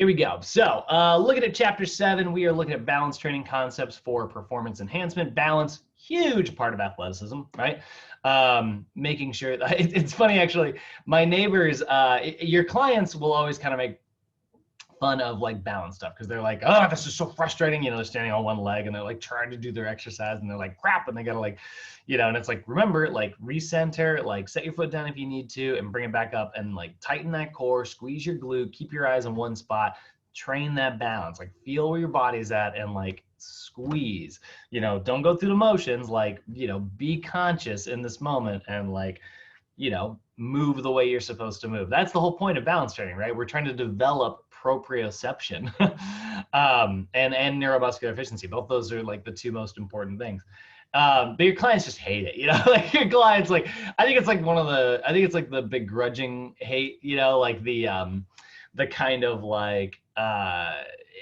Here we go. So looking at chapter 7, we are looking at balance training concepts for performance enhancement. Balance, huge part of athleticism, right? Making sure that it's funny, actually, my neighbors, your clients will always kind of make fun of like balance stuff because they're like, oh, this is so frustrating. You know, they're standing on one leg and they're like trying to do their exercise and they're like, crap, and they gotta like, you know, and it's like, remember, like recenter, like set your foot down if you need to and bring it back up and like tighten that core, squeeze your glute, keep your eyes on one spot, train that balance, like feel where your body's at and like squeeze, you know, don't go through the motions, like, you know, be conscious in this moment and like, you know, move the way you're supposed to move. That's the whole point of balance training, right? We're trying to develop proprioception and neuromuscular efficiency. Both those are like the two most important things. But your clients just hate it, you know, like your clients, like, I think it's like the begrudging hate, you know, like the kind of like,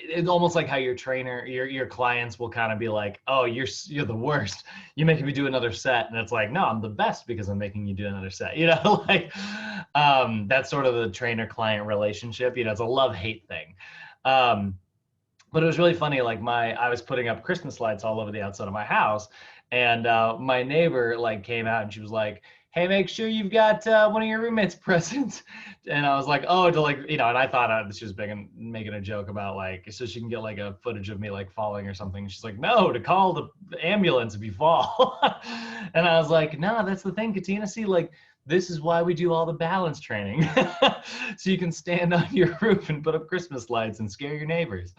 it's almost like how your trainer, your clients will kind of be like, oh, you're the worst. You're making me do another set. And it's like, no, I'm the best because I'm making you do another set. You know, like that's sort of the trainer client relationship. You know, it's a love-hate thing. But it was really funny. Like I was putting up Christmas lights all over the outside of my house, and my neighbor like came out and she was like, hey, make sure you've got one of your roommates present. And I was like, oh, to like, you know, and I thought she was making a joke about like, so she can get like a footage of me like falling or something. She's like, no, to call the ambulance if you fall. And I was like, no, that's the thing, Katina. See, like, this is why we do all the balance training. So you can stand on your roof and put up Christmas lights and scare your neighbors.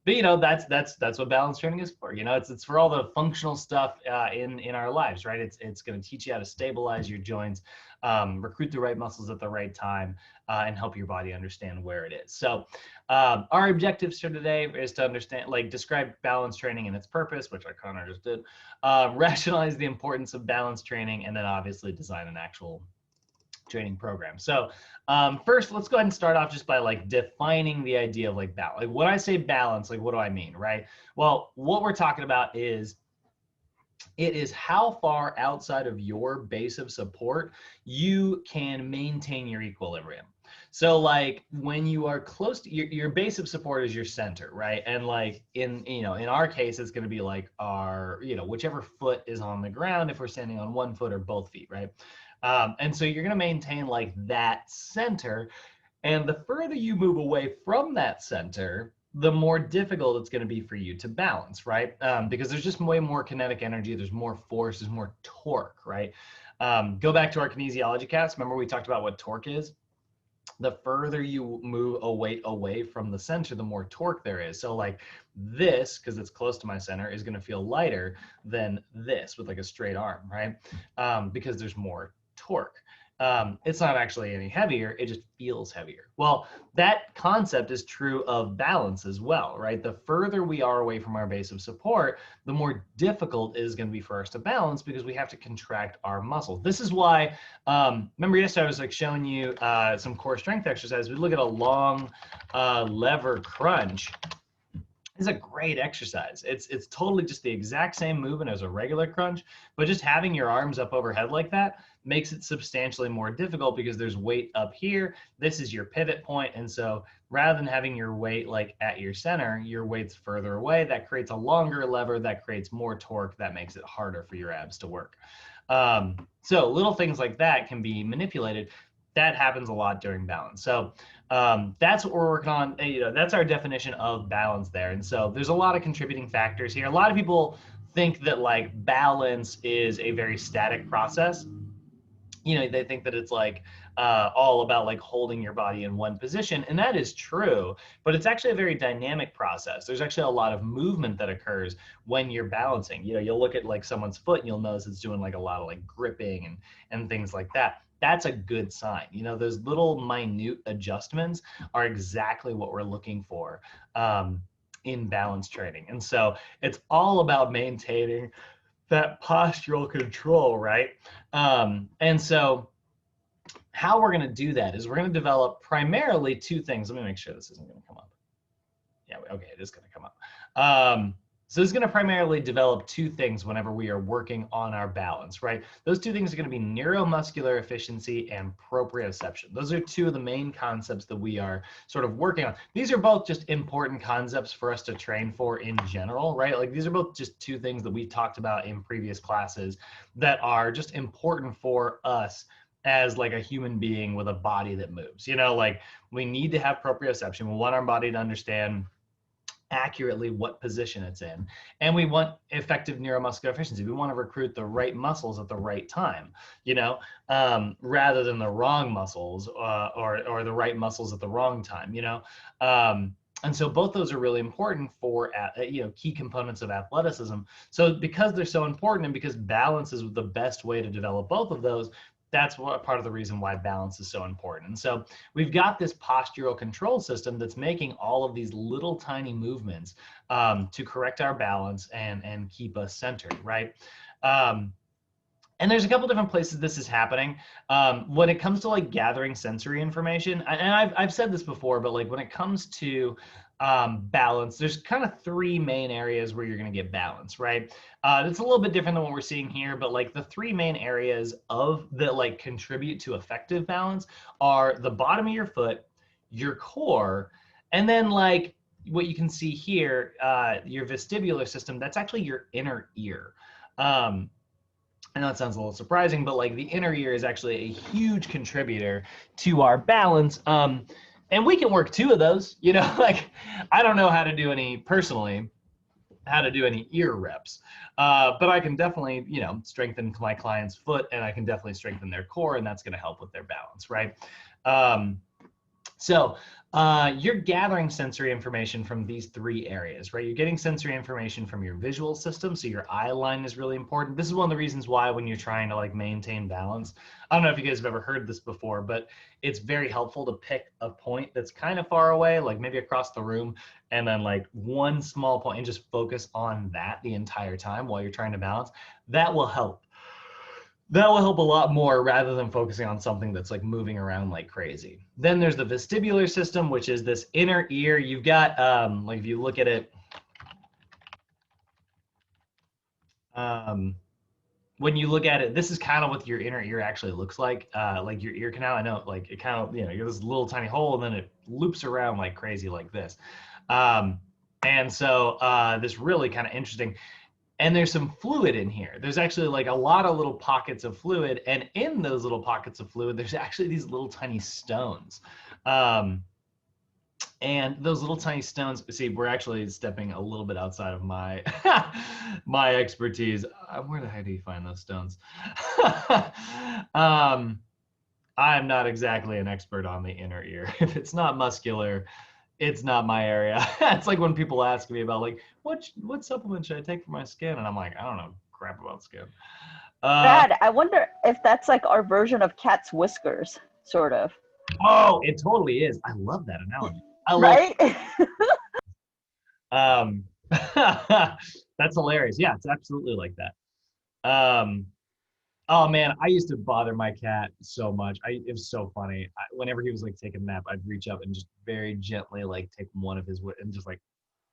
But you know, that's what balance training is for. You know, it's for all the functional stuff in our lives, right? It's going to teach you how to stabilize your joints, recruit the right muscles at the right time, and help your body understand where it is. So our objectives for today is to understand, like, describe balance training and its purpose, which I kind of just did, rationalize the importance of balance training, and then obviously design an actual training program. So first, let's go ahead and start off just by like defining the idea of like balance. Like when I say balance, like what do I mean, right? Well, what we're talking about is it is how far outside of your base of support you can maintain your equilibrium. So like when you are close to your base of support is your center, right? And like in our case, it's going to be like our, you know, whichever foot is on the ground, if we're standing on one foot or both feet, right? And so you're going to maintain like that center. And the further you move away from that center, the more difficult it's going to be for you to balance, right? Because there's just way more kinetic energy, there's more force, there's more torque, right? Go back to our kinesiology class. Remember we talked about what torque is? The further you move a weight away from the center, the more torque there is. So like this, because it's close to my center, is going to feel lighter than this with like a straight arm, right? Because there's more torque. It's not actually any heavier, it just feels heavier. Well, that concept is true of balance as well, right? The further we are away from our base of support, the more difficult it is going to be for us to balance because we have to contract our muscles. This is why, remember yesterday I was like showing you some core strength exercises. We look at a long lever crunch. It's a great exercise. It's totally just the exact same movement as a regular crunch, but just having your arms up overhead like that makes it substantially more difficult because there's weight up here. This is your pivot point. And so rather than having your weight like at your center, your weight's further away. That creates a longer lever, that creates more torque, that makes it harder for your abs to work. So little things like that can be manipulated. That happens a lot during balance. So that's what we're working on. You know, that's our definition of balance there. And so there's a lot of contributing factors here. A lot of people think that like balance is a very static process. You know, they think that it's like all about like holding your body in one position, and that is true, but it's actually a very dynamic process. There's actually a lot of movement that occurs when you're balancing. You know, you'll look at like someone's foot and you'll notice it's doing like a lot of like gripping and things like that. That's a good sign. You know, those little minute adjustments are exactly what we're looking for in balance training. And so it's all about maintaining that postural control, right? And so how we're going to do that is we're going to develop primarily two things. Let me make sure this isn't going to come up. Yeah, okay, it is going to come up. So it's going to primarily develop two things whenever we are working on our balance, right? Those two things are going to be neuromuscular efficiency and proprioception. Those are two of the main concepts that we are sort of working on. These are both just important concepts for us to train for in general, right? Like these are both just two things that we talked about in previous classes that are just important for us as like a human being with a body that moves. You know, like we need to have proprioception. We want our body to understand accurately what position it's in, and we want effective neuromuscular efficiency. We want to recruit the right muscles at the right time, you know, rather than the wrong muscles or the right muscles at the wrong time, you know. And so both those are really important for you know, key components of athleticism. So because they're so important, and because balance is the best way to develop both of those, that's what part of the reason why balance is so important. And so we've got this postural control system that's making all of these little tiny movements to correct our balance and keep us centered, right? And there's a couple different places this is happening. When it comes to like gathering sensory information, and I've said this before, but like when it comes to balance, there's kind of three main areas where you're going to get balance, right? It's a little bit different than what we're seeing here, but like the three main areas of that like contribute to effective balance are the bottom of your foot, your core, and then like what you can see here, your vestibular system. That's actually your inner ear. I know it sounds a little surprising, but like the inner ear is actually a huge contributor to our balance. And we can work two of those, you know, like I don't know how to do any personally, how to do any ear reps, but I can definitely, you know, strengthen my client's foot, and I can definitely strengthen their core, and that's going to help with their balance, right? So you're gathering sensory information from these three areas, right? You're getting sensory information from your visual system. So your eye line is really important. This is one of the reasons why when you're trying to like maintain balance, I don't know if you guys have ever heard this before, but it's very helpful to pick a point that's kind of far away, like maybe across the room, and then like one small point and just focus on that the entire time while you're trying to balance. That will help. That will help a lot more rather than focusing on something that's like moving around like crazy. Then there's the vestibular system, which is this inner ear. You've got, like if you look at it, when you look at it, this is kind of what your inner ear actually looks like your ear canal. I know, like it kind of, you know, you have this little tiny hole and then it loops around like crazy like this. And so this really kind of interesting. And there's some fluid in here. There's actually like a lot of little pockets of fluid. And in those little pockets of fluid, there's actually these little tiny stones. And those little tiny stones, see, we're actually stepping a little bit outside of my my expertise. Where the heck do you find those stones? I'm not exactly an expert on the inner ear. If it's not muscular, it's not my area. It's like when people ask me about like, what supplement should I take for my skin? And I'm like, I don't know crap about skin. Brad, I wonder if that's like our version of cat's whiskers, sort of. Oh, it totally is. I love that analogy. I love Right? that's hilarious. Yeah, it's absolutely like that. Oh man, I used to bother my cat so much. It was so funny. Whenever he was like taking a nap, I'd reach up and just very gently like take one of his and just like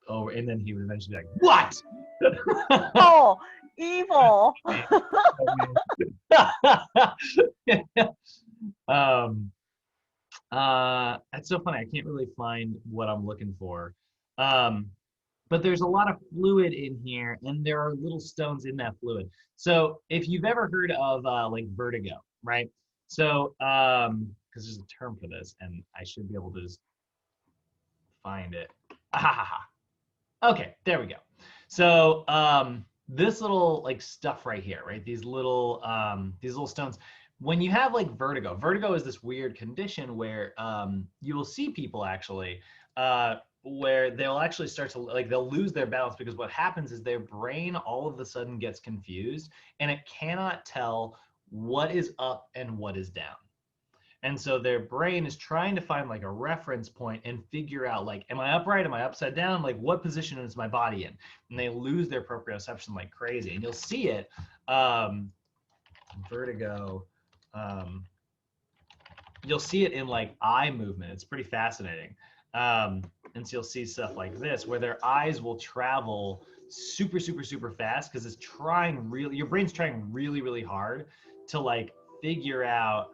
over, and then he would eventually be like, "What?" Oh, evil. um, it's so funny. I can't really find what I'm looking for. But there's a lot of fluid in here, and there are little stones in that fluid. So if you've ever heard of like vertigo, right? So because there's a term for this, and I should be able to just find it. Okay, there we go. So this little like stuff right here, right? These little stones. When you have like vertigo is this weird condition where you will see people actually where they'll actually start to like they'll lose their balance because what happens is their brain all of a sudden gets confused and it cannot tell what is up and what is down. And so their brain is trying to find like a reference point and figure out like, am I upright? Am I upside down? Like what position is my body in? And they lose their proprioception like crazy. And you'll see it, vertigo, you'll see it in like eye movement. It's pretty fascinating. And so you'll see stuff like this where their eyes will travel super, super, super fast because it's trying really, your brain's trying really, really hard to like figure out,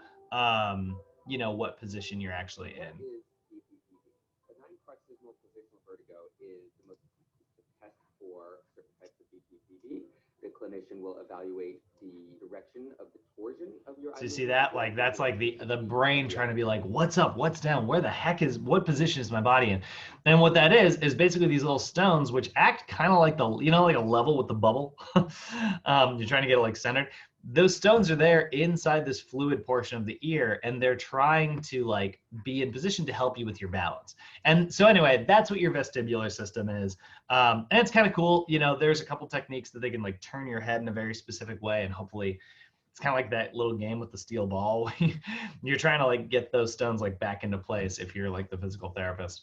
you know, what position you're actually in. A non-paroxysmal positional vertigo is the most test for certain types of BPPV. The clinician will evaluate the direction of the torsion of your So you see that? Like that's like the brain trying to be like, what's up, what's down, where the heck is, what position is my body in? And what that is basically these little stones which act kind of like the, you know, like a level with the bubble. You're trying to get it like centered. Those stones are there inside this fluid portion of the ear, and they're trying to like be in position to help you with your balance. And so anyway, that's what your vestibular system is. And it's kind of cool. You know, there's a couple techniques that they can like turn your head in a very specific way, and hopefully it's kind of like that little game with the steel ball. You're trying to like get those stones like back into place if you're like the physical therapist.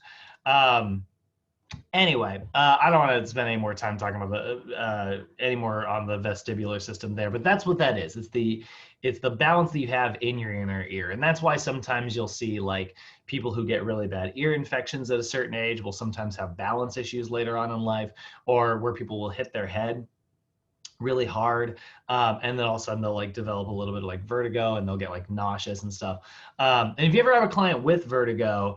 Anyway, I don't want to spend any more time talking about the any more on the vestibular system there, but that's what that is. It's the balance that you have in your inner ear, and that's why sometimes you'll see like people who get really bad ear infections at a certain age will sometimes have balance issues later on in life, or where people will hit their head really hard, and then all of a sudden they'll like develop a little bit of like vertigo, and they'll get like nauseous and stuff. And if you ever have a client with vertigo,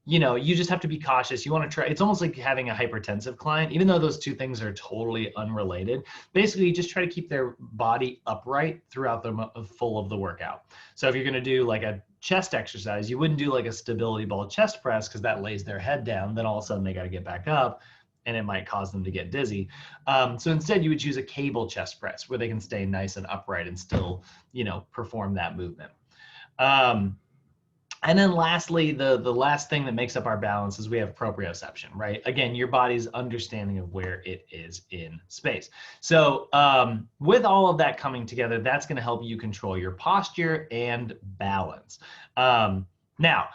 you know, you just have to be cautious. You want to try, it's almost like having a hypertensive client, even though those two things are totally unrelated. Basically, you just try to keep their body upright throughout the full of the workout. So if you're going to do like a chest exercise, you wouldn't do like a stability ball chest press because that lays their head down. Then all of a sudden they got to get back up, and it might cause them to get dizzy. So instead you would choose a cable chest press where they can stay nice and upright and still, you know, perform that movement. And then lastly, the last thing that makes up our balance is we have proprioception, right? Again, your body's understanding of where it is in space. So with all of that coming together, that's going to help you control your posture and balance. Now,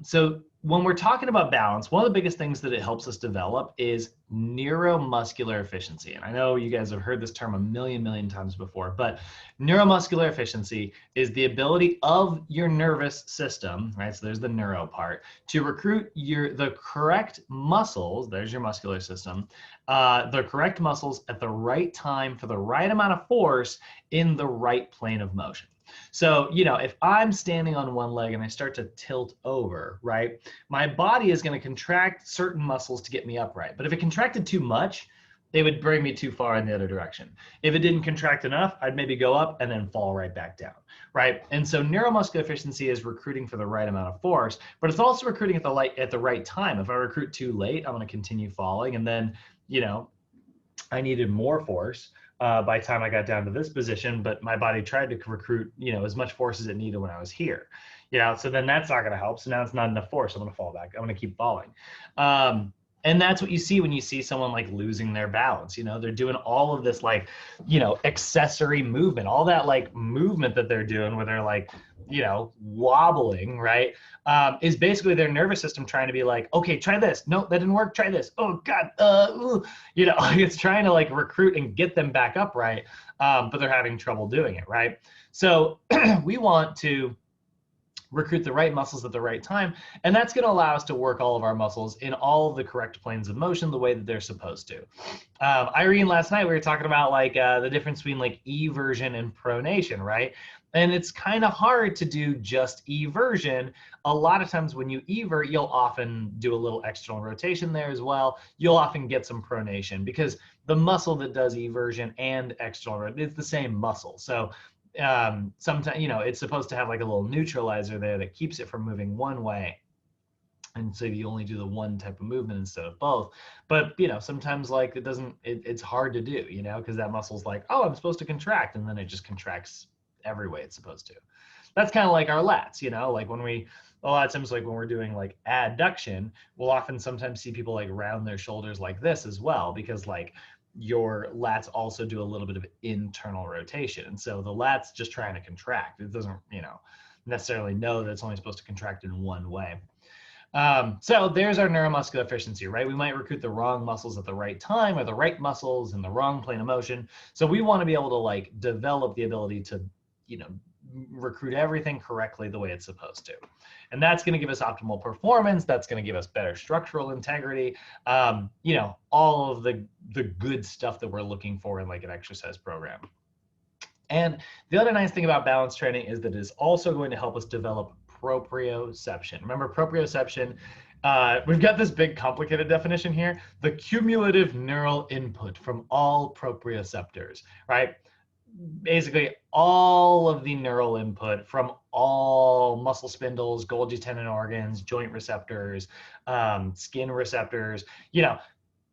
so when we're talking about balance, one of the biggest things that it helps us develop is neuromuscular efficiency. And I know you guys have heard this term a million times before, but neuromuscular efficiency is the ability of your nervous system, right? So there's the neuro part, to recruit the correct muscles, there's your muscular system, the correct muscles at the right time for the right amount of force in the right plane of motion. So, you know, if I'm standing on one leg and I start to tilt over, right, my body is going to contract certain muscles to get me upright. But if it contracted too much, it would bring me too far in the other direction. If it didn't contract enough, I'd maybe go up and then fall right back down, right? And so neuromuscular efficiency is recruiting for the right amount of force, but it's also recruiting at the right time. If I recruit too late, I'm going to continue falling, and then, you know, I needed more force by the time I got down to this position, but my body tried to recruit, you know, as much force as it needed when I was here. You know, so then that's not going to help. So now it's not enough force. I'm going to fall back. I'm going to keep falling. And that's what you see when you see someone like losing their balance. You know, they're doing all of this like, you know, accessory movement, all that like movement that they're doing where they're like, you know, wobbling, right? Is basically their nervous system trying to be like, okay, try this. No, that didn't work. Try this. Oh God, you know, it's trying to like recruit and get them back upright, but they're having trouble doing it, right? So we want to recruit the right muscles at the right time, and that's going to allow us to work all of our muscles in all of the correct planes of motion the way that they're supposed to. Irene, last night we were talking about like the difference between like eversion and pronation, right? And it's kind of hard to do just eversion. A lot of times when you evert, you'll often do a little external rotation there as well. You'll often get some pronation because the muscle that does eversion and external rotation, it's the same muscle. So sometimes, you know, it's supposed to have like a little neutralizer there that keeps it from moving one way. And so you only do the one type of movement instead of both. But, you know, sometimes like it's hard to do, you know, because that muscle's like, oh, I'm supposed to contract. And then it just contracts every way it's supposed to. That's kind of like our lats, you know, like a lot of times like when we're doing like adduction, we'll often sometimes see people like round their shoulders like this as well, because like your lats also do a little bit of internal rotation. And so the lats just trying to contract. It doesn't, you know, necessarily know that it's only supposed to contract in one way. So there's our neuromuscular efficiency, right? We might recruit the wrong muscles at the right time or the right muscles in the wrong plane of motion. So we want to be able to like develop the ability to, you know, recruit everything correctly the way it's supposed to. And that's going to give us optimal performance. That's going to give us better structural integrity. You know, all of the good stuff that we're looking for in like an exercise program. And the other nice thing about balance training is that it is also going to help us develop proprioception. Remember proprioception, we've got this big complicated definition here, the cumulative neural input from all proprioceptors, right? Basically all of the neural input from all muscle spindles, Golgi tendon organs, joint receptors, skin receptors, you know,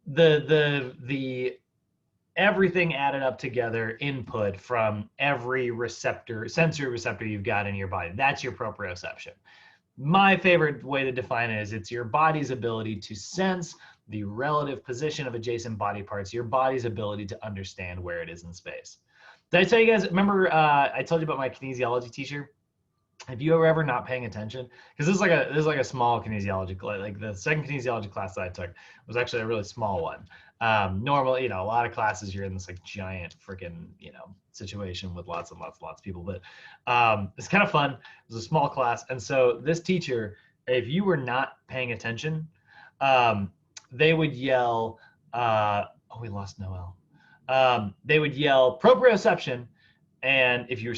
the everything added up together input from every receptor, sensory receptor you've got in your body. That's your proprioception. My favorite way to define it is it's your body's ability to sense the relative position of adjacent body parts, your body's ability to understand where it is in space. Did I tell you guys, remember I told you about my kinesiology teacher? Have you ever not paying attention? Because this is like a small kinesiology, like the second kinesiology class that I took was actually a really small one. Normally, you know, a lot of classes you're in this like giant freaking, you know, situation with lots and lots of people, but it's kind of fun. It was a small class. And so this teacher, if you were not paying attention, they would yell, oh, we lost Noel. They would yell proprioception. And if you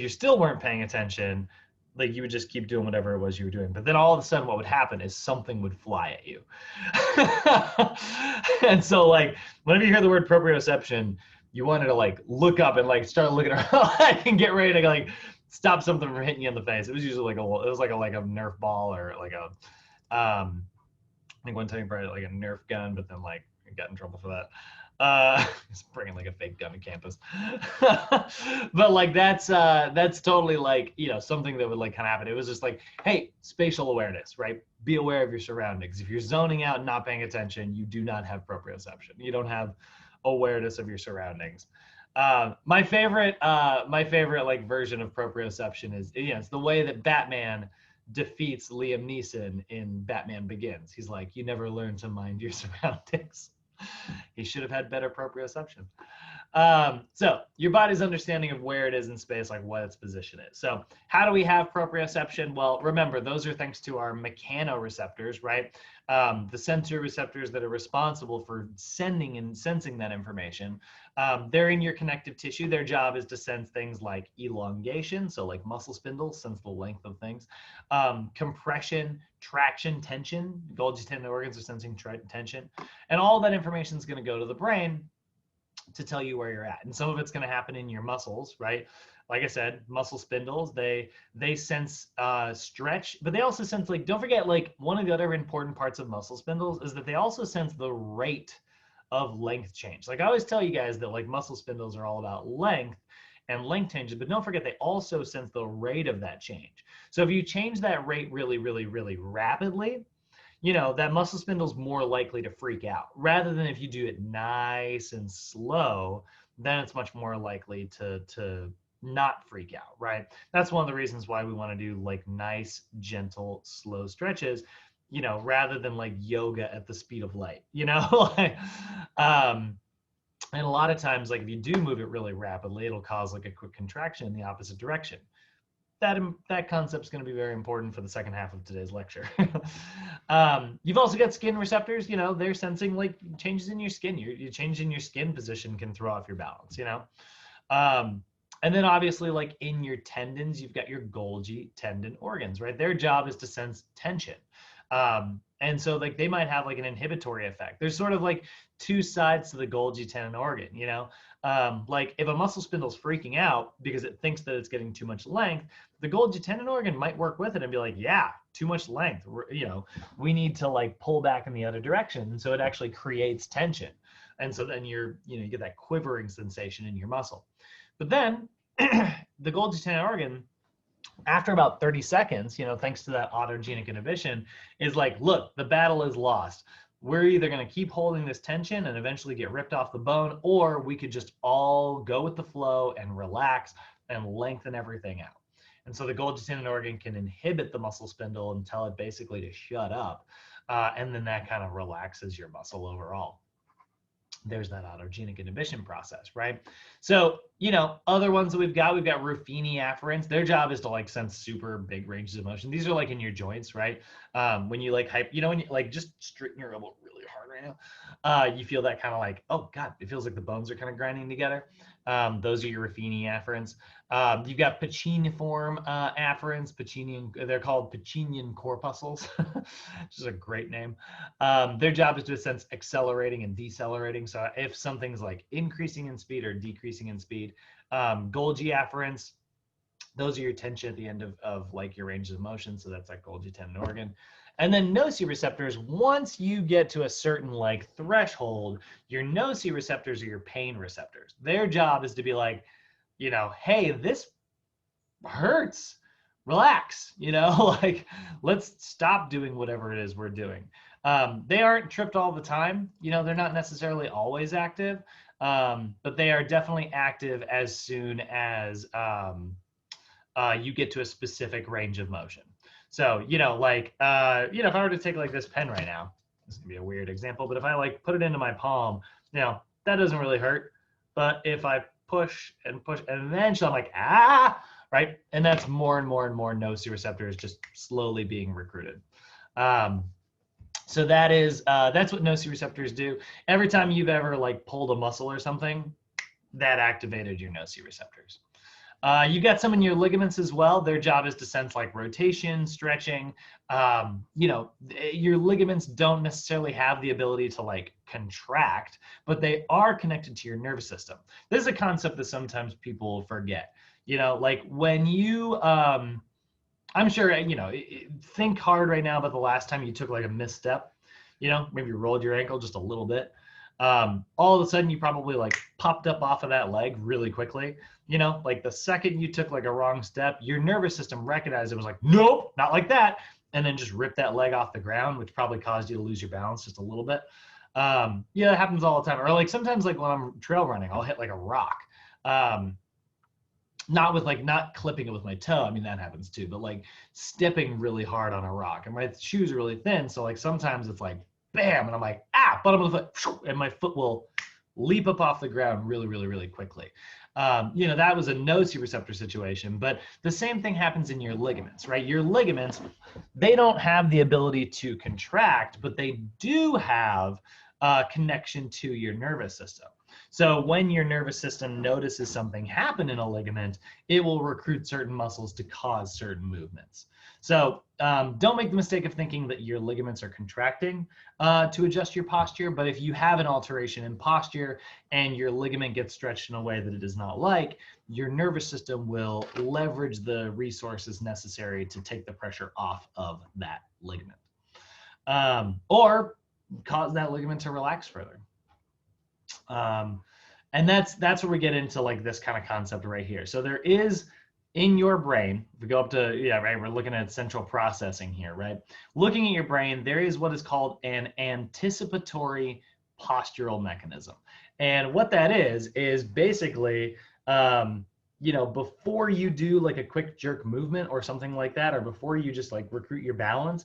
still weren't paying attention, like you would just keep doing whatever it was you were doing. But then all of a sudden what would happen is something would fly at you. And so like, whenever you hear the word proprioception, you wanted to like look up and like start looking around and get ready to like stop something from hitting you in the face. It was usually like a Nerf ball or like a, I think one time probably like a Nerf gun, but then like I got in trouble for that. Just bringing like a fake gun to campus. But like that's totally like, you know, something that would like kind of happen. It was just like, hey, spatial awareness, right? Be aware of your surroundings. If you're zoning out and not paying attention, you do not have proprioception. You don't have awareness of your surroundings. My favorite like version of proprioception is, you know, it's the way that Batman defeats Liam Neeson in Batman Begins. He's like, you never learn to mind your surroundings. He should have had better proprioception. So your body's understanding of where it is in space, like what its position is. So how do we have proprioception? Well, remember, those are thanks to our mechanoreceptors, right? The sensory receptors that are responsible for sending and sensing that information. They're in your connective tissue. Their job is to sense things like elongation, so like muscle spindles, sense the length of things, compression, traction, tension. Golgi tendon organs are sensing tension. And all that information is going to go to the brain to tell you where you're at. And some of it's going to happen in your muscles, right? Like I said, muscle spindles, they sense stretch, but they also sense, like, don't forget, like one of the other important parts of muscle spindles is that they also sense the rate of length change. Like I always tell you guys that like muscle spindles are all about length and length changes, but don't forget they also sense the rate of that change. So if you change that rate really, really, really rapidly, you know, that muscle spindle is more likely to freak out, rather than if you do it nice and slow, then it's much more likely to not freak out, right? That's one of the reasons why we want to do like nice, gentle, slow stretches, you know, rather than like yoga at the speed of light, you know? And a lot of times, like if you do move it really rapidly, it'll cause like a quick contraction in the opposite direction. That concept is going to be very important for the second half of today's lecture. You've also got skin receptors. You know, they're sensing like changes in your skin. Your change in your skin position can throw off your balance, you know. And then obviously like in your tendons, you've got your Golgi tendon organs, right? Their job is to sense tension. And so like they might have like an inhibitory effect. There's sort of like two sides to the Golgi tendon organ, you know. Like if a muscle spindle's freaking out because it thinks that it's getting too much length, the Golgi tendon organ might work with it and be like, yeah, too much length. You know, we need to like pull back in the other direction. And so it actually creates tension. And so then you get that quivering sensation in your muscle. But then the Golgi tendon organ, after about 30 seconds, you know, thanks to that autogenic inhibition, is like, look, the battle is lost. We're either going to keep holding this tension and eventually get ripped off the bone, or we could just all go with the flow and relax and lengthen everything out. And so the Golgi tendon organ can inhibit the muscle spindle and tell it basically to shut up. And then that kind of relaxes your muscle overall. there's that autogenic inhibition process, right? So, other ones that we've got Ruffini afferents. Their job is to like sense super big ranges of motion. These are like in your joints, right? When you like when you like just straighten your elbow really hard right now, you feel that kind of like, oh God, it feels like the bones are kind of grinding together. Those are your Ruffini afferents. You've got Paciniform afferents. They're called Pacinian corpuscles, which is a great name. Their job is to sense accelerating and decelerating. So if something's like increasing in speed or decreasing in speed, Golgi afferents, those are your tension at the end of like your ranges of motion. So that's like Golgi tendon organ. And then nociceptors, once you get to a certain like threshold, your nociceptors are your pain receptors. Their job is to be like, hey, this hurts. Relax, like let's stop doing whatever it is we're doing. They aren't tripped all the time. They're not necessarily always active, but they are definitely active as soon as you get to a specific range of motion. So, like, if I were to take like this pen right now, this is gonna be a weird example, but if I like put it into my palm, that doesn't really hurt. But if I push and eventually I'm like, right? And that's more and more and more nociceptors just slowly being recruited. So that's what nociceptors do. Every time you've ever like pulled a muscle or something, that activated your nociceptors. You got some in your ligaments as well. Their job is to sense like rotation, stretching. Your ligaments don't necessarily have the ability to like contract, but they are connected to your nervous system. This is a concept that sometimes people forget. Like when you, I'm sure, think hard right now about the last time you took like a misstep, maybe you rolled your ankle just a little bit. All of a sudden you probably like popped up off of that leg really quickly. Like the second you took like a wrong step, your nervous system recognized it, was like, nope, not like that. And then just ripped that leg off the ground, which probably caused you to lose your balance just a little bit. It happens all the time. Or like sometimes like when I'm trail running, I'll hit like a rock. Not clipping it with my toe. I mean, that happens too, but like stepping really hard on a rock. And my shoes are really thin. So like sometimes it's like, bam, and I'm like, bottom of the foot, and my foot will leap up off the ground really, really, really quickly. That was a nociceptor situation, but the same thing happens in your ligaments, right? Your ligaments, they don't have the ability to contract, but they do have a connection to your nervous system. So when your nervous system notices something happen in a ligament, it will recruit certain muscles to cause certain movements. So don't make the mistake of thinking that your ligaments are contracting to adjust your posture. But if you have an alteration in posture and your ligament gets stretched in a way that it does not like, your nervous system will leverage the resources necessary to take the pressure off of that ligament, or cause that ligament to relax further. And that's where we get into like this kind of concept right here. So there is in your brain, if we go up to, we're looking at central processing here, right? Looking at your brain, there is what is called an anticipatory postural mechanism. And what that is basically, before you do like a quick jerk movement or something like that, or before you just like recruit your balance,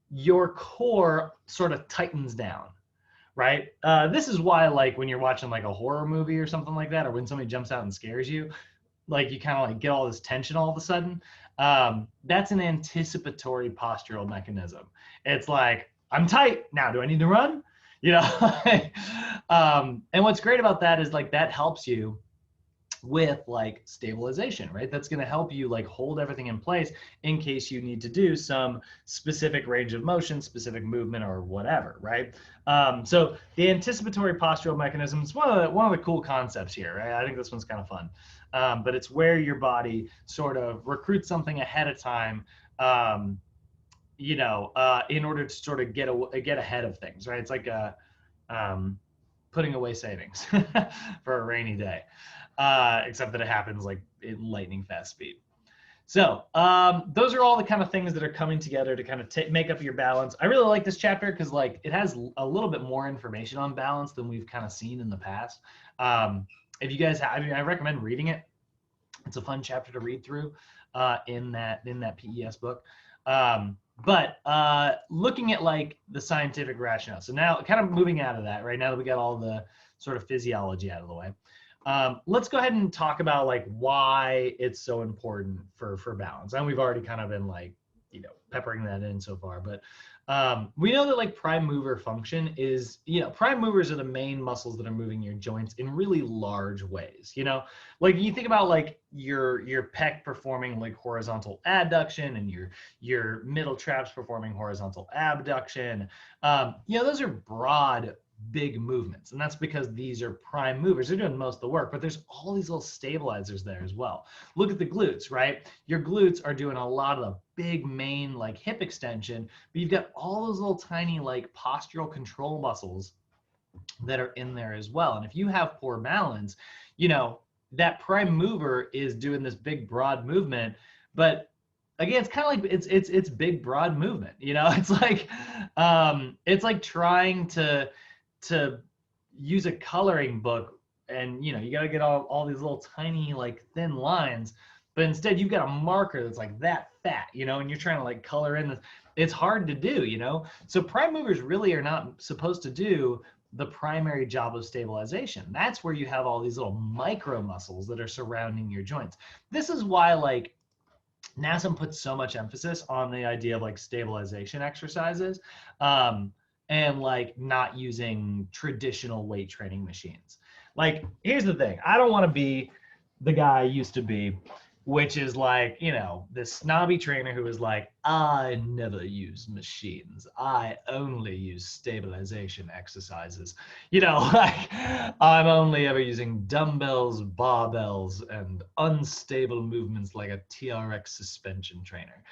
your core sort of tightens down. Right? This is why, like, when you're watching like a horror movie or something like that, or when somebody jumps out and scares you, like you kind of like get all this tension all of a sudden. That's an anticipatory postural mechanism. It's like, I'm tight now. Do I need to run? And what's great about that is like that helps you with like stabilization, right? That's going to help you like hold everything in place in case you need to do some specific range of motion, specific movement, or whatever, right? So the anticipatory postural mechanism is one of the cool concepts here, right? I think this one's kind of fun, but it's where your body sort of recruits something ahead of time, in order to sort of get ahead of things, right? It's like putting away savings for a rainy day. Except that it happens like in lightning fast speed. So those are all the kind of things that are coming together to kind of make up your balance. I really like this chapter because like it has a little bit more information on balance than we've kind of seen in the past. If you guys have, I recommend reading it. It's a fun chapter to read through in that PES book. But looking at like the scientific rationale. So now kind of moving out of that, right now that we got all the sort of physiology out of the way. Let's go ahead and talk about like why it's so important for balance. And we've already kind of been like, you know, peppering that in so far, but we know that like prime mover function is, you know, prime movers are the main muscles that are moving your joints in really large ways. You know, like you think about like your pec performing like horizontal adduction and your middle traps performing horizontal abduction. You know, those are broad, big movements, and that's because these are prime movers. They're doing most of the work, but there's all these little stabilizers there as well. Look at the glutes, right? Your glutes are doing a lot of the big main like hip extension, but you've got all those little tiny like postural control muscles that are in there as well. And if you have poor balance, you know, that prime mover is doing this big broad movement, but again, it's kind of like it's big broad movement, you know. It's like trying to use a coloring book, and you know, you got to get all these little tiny like thin lines, but instead you've got a marker that's like that fat, you know, and you're trying to like color in this. It's hard to do, you know. So prime movers really are not supposed to do the primary job of stabilization. That's where you have all these little micro muscles that are surrounding your joints. This is why like NASM puts so much emphasis on the idea of like stabilization exercises, and like not using traditional weight training machines. Like, here's the thing. I don't want to be the guy I used to be, which is like, you know, this snobby trainer who is like, I never use machines. I only use stabilization exercises. You know, like I'm only ever using dumbbells, barbells, and unstable movements like a TRX suspension trainer.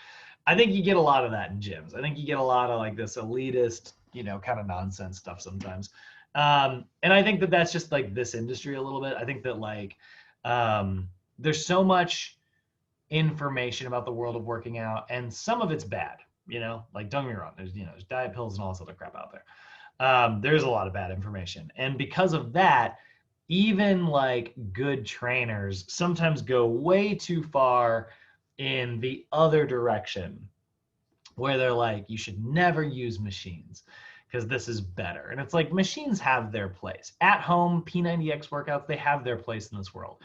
I think you get a lot of that in gyms. I think you get a lot of like this elitist, you know, kind of nonsense stuff sometimes. And I think that that's just like this industry a little bit. I think that like there's so much information about the world of working out, and some of it's bad, you know, like don't get me wrong, there's, you know, there's diet pills and all this other crap out there. There's a lot of bad information, and because of that, even like good trainers sometimes go way too far in the other direction, where they're like, you should never use machines because this is better. And it's like, machines have their place at home. P90X workouts, they have their place in this world.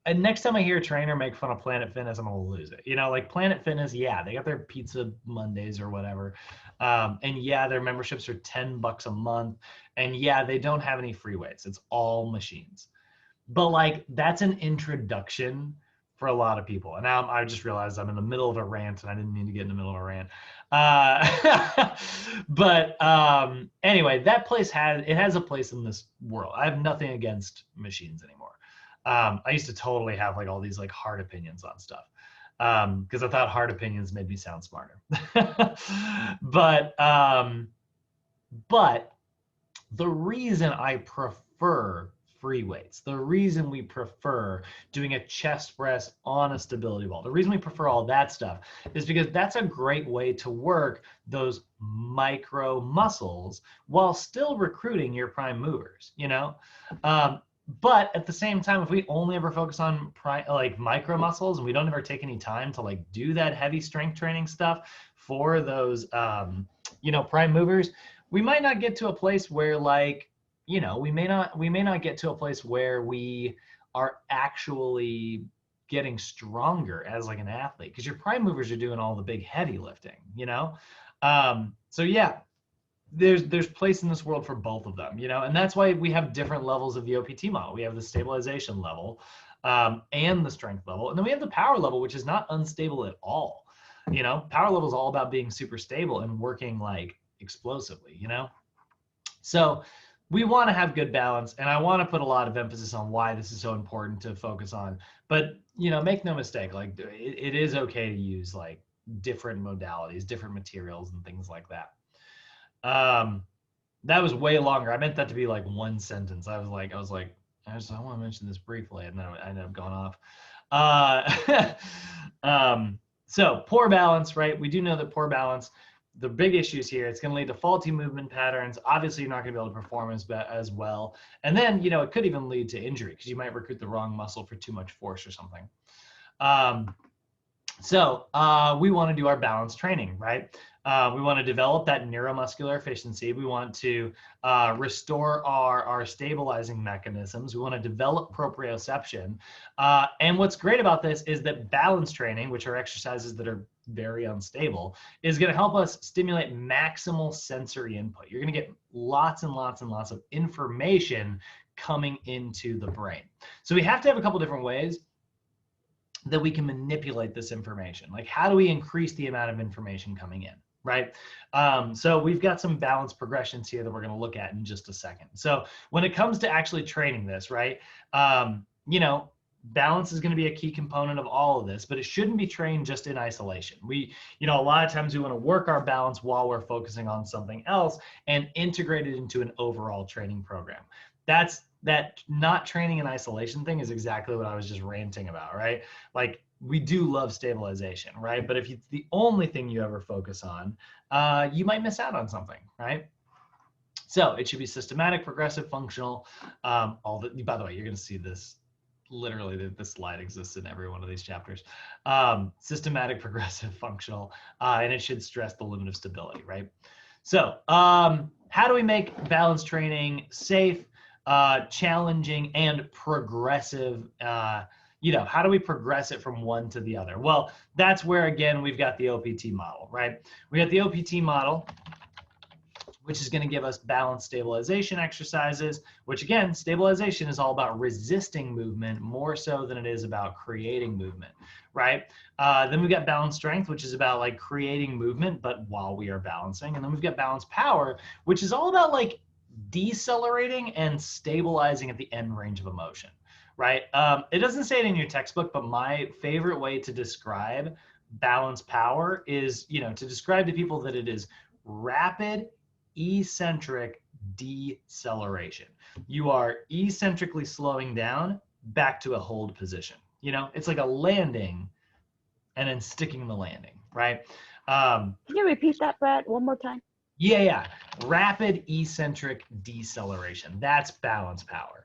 And next time I hear a trainer make fun of Planet Fitness, I'm gonna lose it. You know, like Planet Fitness, yeah, they got their pizza Mondays or whatever, and yeah, their memberships are $10 a month, and yeah, they don't have any free weights. It's all machines. But like, that's an introduction for a lot of people. And now I just realized I'm in the middle of a rant, and I didn't mean to get in the middle of a rant. But anyway, that place has a place in this world. I have nothing against machines anymore. I used to totally have like all these like hard opinions on stuff, because I thought hard opinions made me sound smarter. But the reason I prefer free weights, the reason we prefer doing a chest press on a stability ball, the reason we prefer all that stuff is because that's a great way to work those micro muscles while still recruiting your prime movers, you know? But at the same time, if we only ever focus on like micro muscles, and we don't ever take any time to like do that heavy strength training stuff for those, you know, prime movers, we might not get to a place where like, you know, we may not get to a place where we are actually getting stronger as like an athlete, because your prime movers are doing all the big heavy lifting, you know? So yeah, there's place in this world for both of them, you know, and that's why we have different levels of the OPT model. We have the stabilization level, and the strength level, and then we have the power level, which is not unstable at all. You know, power level is all about being super stable and working like explosively, you know. So we want to have good balance, and I want to put a lot of emphasis on why this is so important to focus on. But you know, make no mistake, like it is okay to use like different modalities, different materials, and things like that. That was way longer. I meant that to be like one sentence. I want to mention this briefly, and then I ended up going off. So poor balance, right? We do know that poor balance, the big issues here, it's going to lead to faulty movement patterns. Obviously, you're not going to be able to perform as well. And then, you know, it could even lead to injury because you might recruit the wrong muscle for too much force or something. So we want to do our balance training, right? We want to develop that neuromuscular efficiency. We want to restore our stabilizing mechanisms. We want to develop proprioception. And what's great about this is that balance training, which are exercises that are very unstable, is going to help us stimulate maximal sensory input. You're going to get lots and lots and lots of information coming into the brain. So we have to have a couple different ways that we can manipulate this information. Like, how do we increase the amount of information coming in, right? So we've got some balance progressions here that we're going to look at in just a second. So when it comes to actually training this, right, you know, balance is going to be a key component of all of this, but it shouldn't be trained just in isolation. You know, a lot of times we want to work our balance while we're focusing on something else and integrate it into an overall training program. That not training in isolation thing is exactly what I was just ranting about, right? Like, we do love stabilization, right? But if it's the only thing you ever focus on, you might miss out on something, right? So it should be systematic, progressive, functional. By the way, you're going to see this. Literally, this slide exists in every one of these chapters. Systematic, progressive, functional, and it should stress the limit of stability, right? So how do we make balance training safe, challenging, and progressive? You know, how do we progress it from one to the other? Well, that's where, again, we've got the OPT model, right? We got the OPT model, which is going to give us balance stabilization exercises, which, again, stabilization is all about resisting movement more so than it is about creating movement, right? Then we've got balance strength, which is about like creating movement, but while we are balancing. And then we've got balance power, which is all about like decelerating and stabilizing at the end range of emotion, right? It doesn't say it in your textbook, but my favorite way to describe balance power is, you know, to describe to people that it is rapid eccentric deceleration. You are eccentrically slowing down back to a hold position. You know, it's like a landing and then sticking the landing, right? Can you repeat that, Brad, one more time? Yeah. Rapid eccentric deceleration. That's balance power.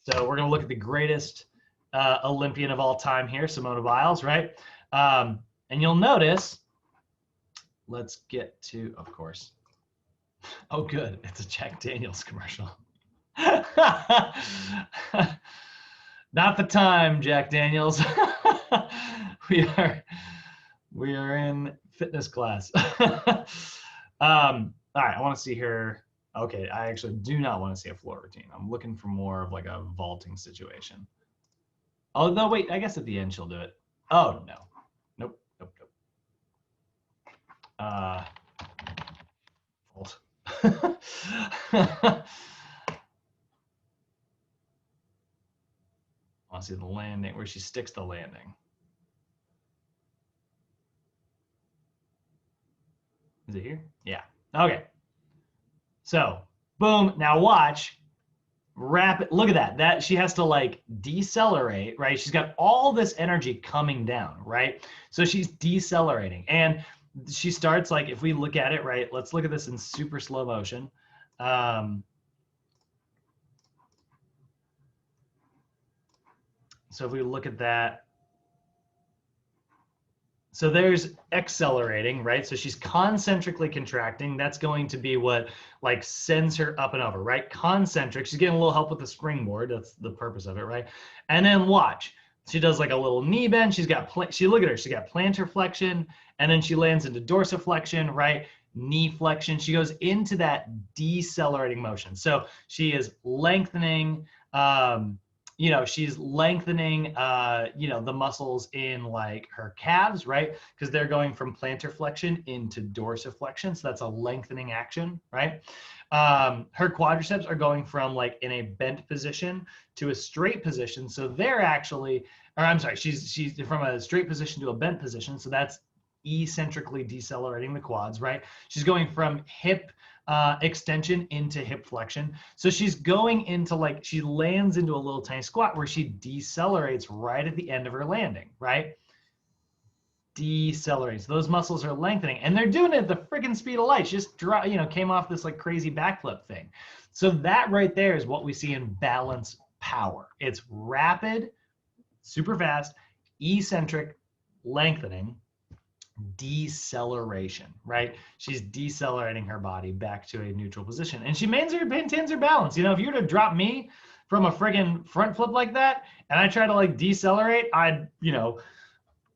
So we're going to look at the greatest Olympian of all time here, Simone Biles, right? And you'll notice, let's get to, of course. Oh, good. It's a Jack Daniels commercial. Not the time, Jack Daniels. we are in fitness class. All right, I want to see here. Okay, I actually do not want to see a floor routine. I'm looking for more of like a vaulting situation. Although, wait, I guess at the end she'll do it. Oh, no. Nope. Vault. I want to see the landing, where she sticks the landing. Is it here? Yeah. Okay. So, boom. Now watch. Rapid. Look at that. That she has to like decelerate, right? She's got all this energy coming down, right? So she's decelerating, and she starts like, if we look at it, right? Let's look at this in super slow motion. So if we look at that, so there's accelerating, right? So she's concentrically contracting. That's going to be what like sends her up and over, right? Concentric, she's getting a little help with the springboard. That's the purpose of it, right? And then watch, she does like a little knee bend. She's got, look at her, she got plantar flexion, and then she lands into dorsiflexion, right? Knee flexion. She goes into that decelerating motion. So she is lengthening, you know, she's lengthening, you know, the muscles in like her calves, right? Because they're going from plantar flexion into dorsiflexion. So that's a lengthening action, right? Her quadriceps are going from like in a bent position to a straight position. So they're actually, or I'm sorry, she's from a straight position to a bent position. So that's eccentrically decelerating the quads, right? She's going from hip extension into hip flexion. So she's going into like, she lands into a little tiny squat where she decelerates right at the end of her landing, right? Decelerates. Those muscles are lengthening, and they're doing it at the freaking speed of light. She just came off this like crazy backflip thing. So that right there is what we see in balance power. It's rapid, super fast, eccentric lengthening, deceleration, right? She's decelerating her body back to a neutral position, and she maintains her balance. You know, if you were to drop me from a friggin' front flip like that, and I try to like decelerate, I'd, you know,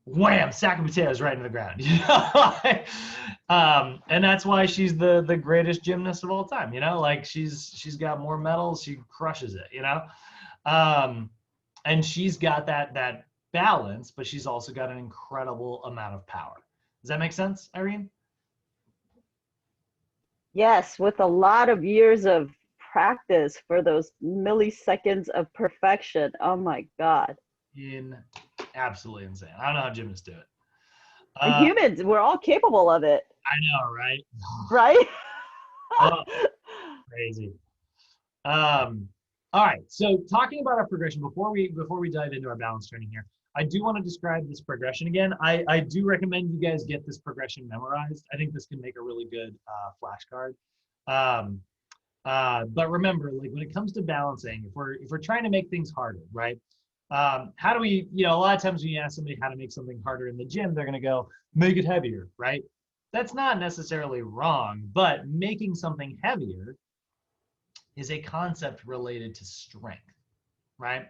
wham, sack of potatoes right into the ground. You know, and that's why she's the greatest gymnast of all time. You know, like she's got more medals, she crushes it. You know, and she's got that balance, but she's also got an incredible amount of power. Does that make sense, Irene? Yes, with a lot of years of practice for those milliseconds of perfection. Oh my God. Absolutely insane. I don't know how gymnasts do it. Humans, we're all capable of it. I know, right? Right? Oh, crazy. All right. So talking about our progression before we dive into our balance training here, I do want to describe this progression again. I do recommend you guys get this progression memorized. I think this can make a really good flashcard. But remember, like when it comes to balancing, if we're trying to make things harder, right? How do we, you know, a lot of times when you ask somebody how to make something harder in the gym, they're going to go, make it heavier, right? That's not necessarily wrong, but making something heavier is a concept related to strength, right?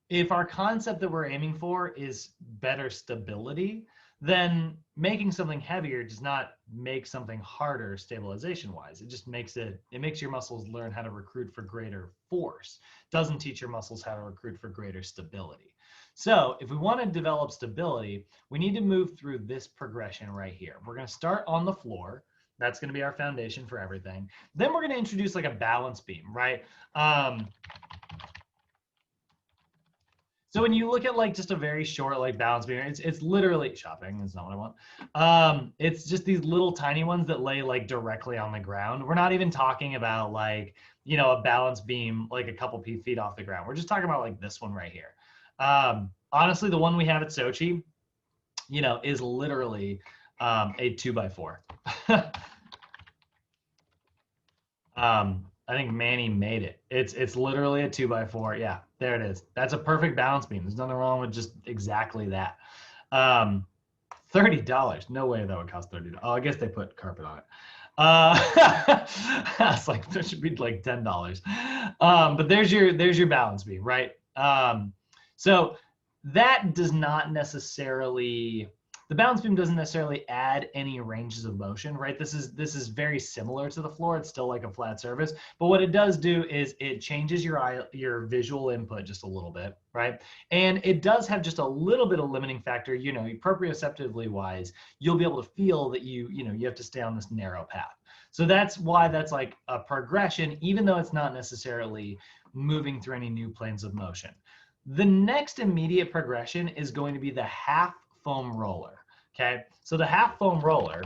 If our concept that we're aiming for is better stability, then making something heavier does not make something harder stabilization wise. It just makes your muscles learn how to recruit for greater force. Doesn't teach your muscles how to recruit for greater stability. So if we want to develop stability, we need to move through this progression right here. We're going to start on the floor. That's going to be our foundation for everything. Then we're going to introduce like a balance beam, right? So when you look at like just a very short like balance beam, it's literally shopping. That's not what I want. It's just these little tiny ones that lay like directly on the ground. We're not even talking about like, you know, a balance beam like a couple feet off the ground. We're just talking about like this one right here. Honestly, the one we have at Sochi, you know, is literally a 2x4. I think Manny made it. It's literally a 2x4. Yeah, there it is. That's a perfect balance beam. There's nothing wrong with just exactly that. $30. No way that would cost $30. Oh, I guess they put carpet on it. It's like there should be like $10. But there's your balance beam, right? So that does not necessarily, the balance beam doesn't necessarily add any ranges of motion, right? This is very similar to the floor. It's still like a flat surface, but what it does do is it changes your visual input just a little bit, right? And it does have just a little bit of limiting factor, you know, proprioceptively wise, you'll be able to feel that you have to stay on this narrow path. So that's why that's like a progression, even though it's not necessarily moving through any new planes of motion. The next immediate progression is going to be the half foam roller. Okay, so the half foam roller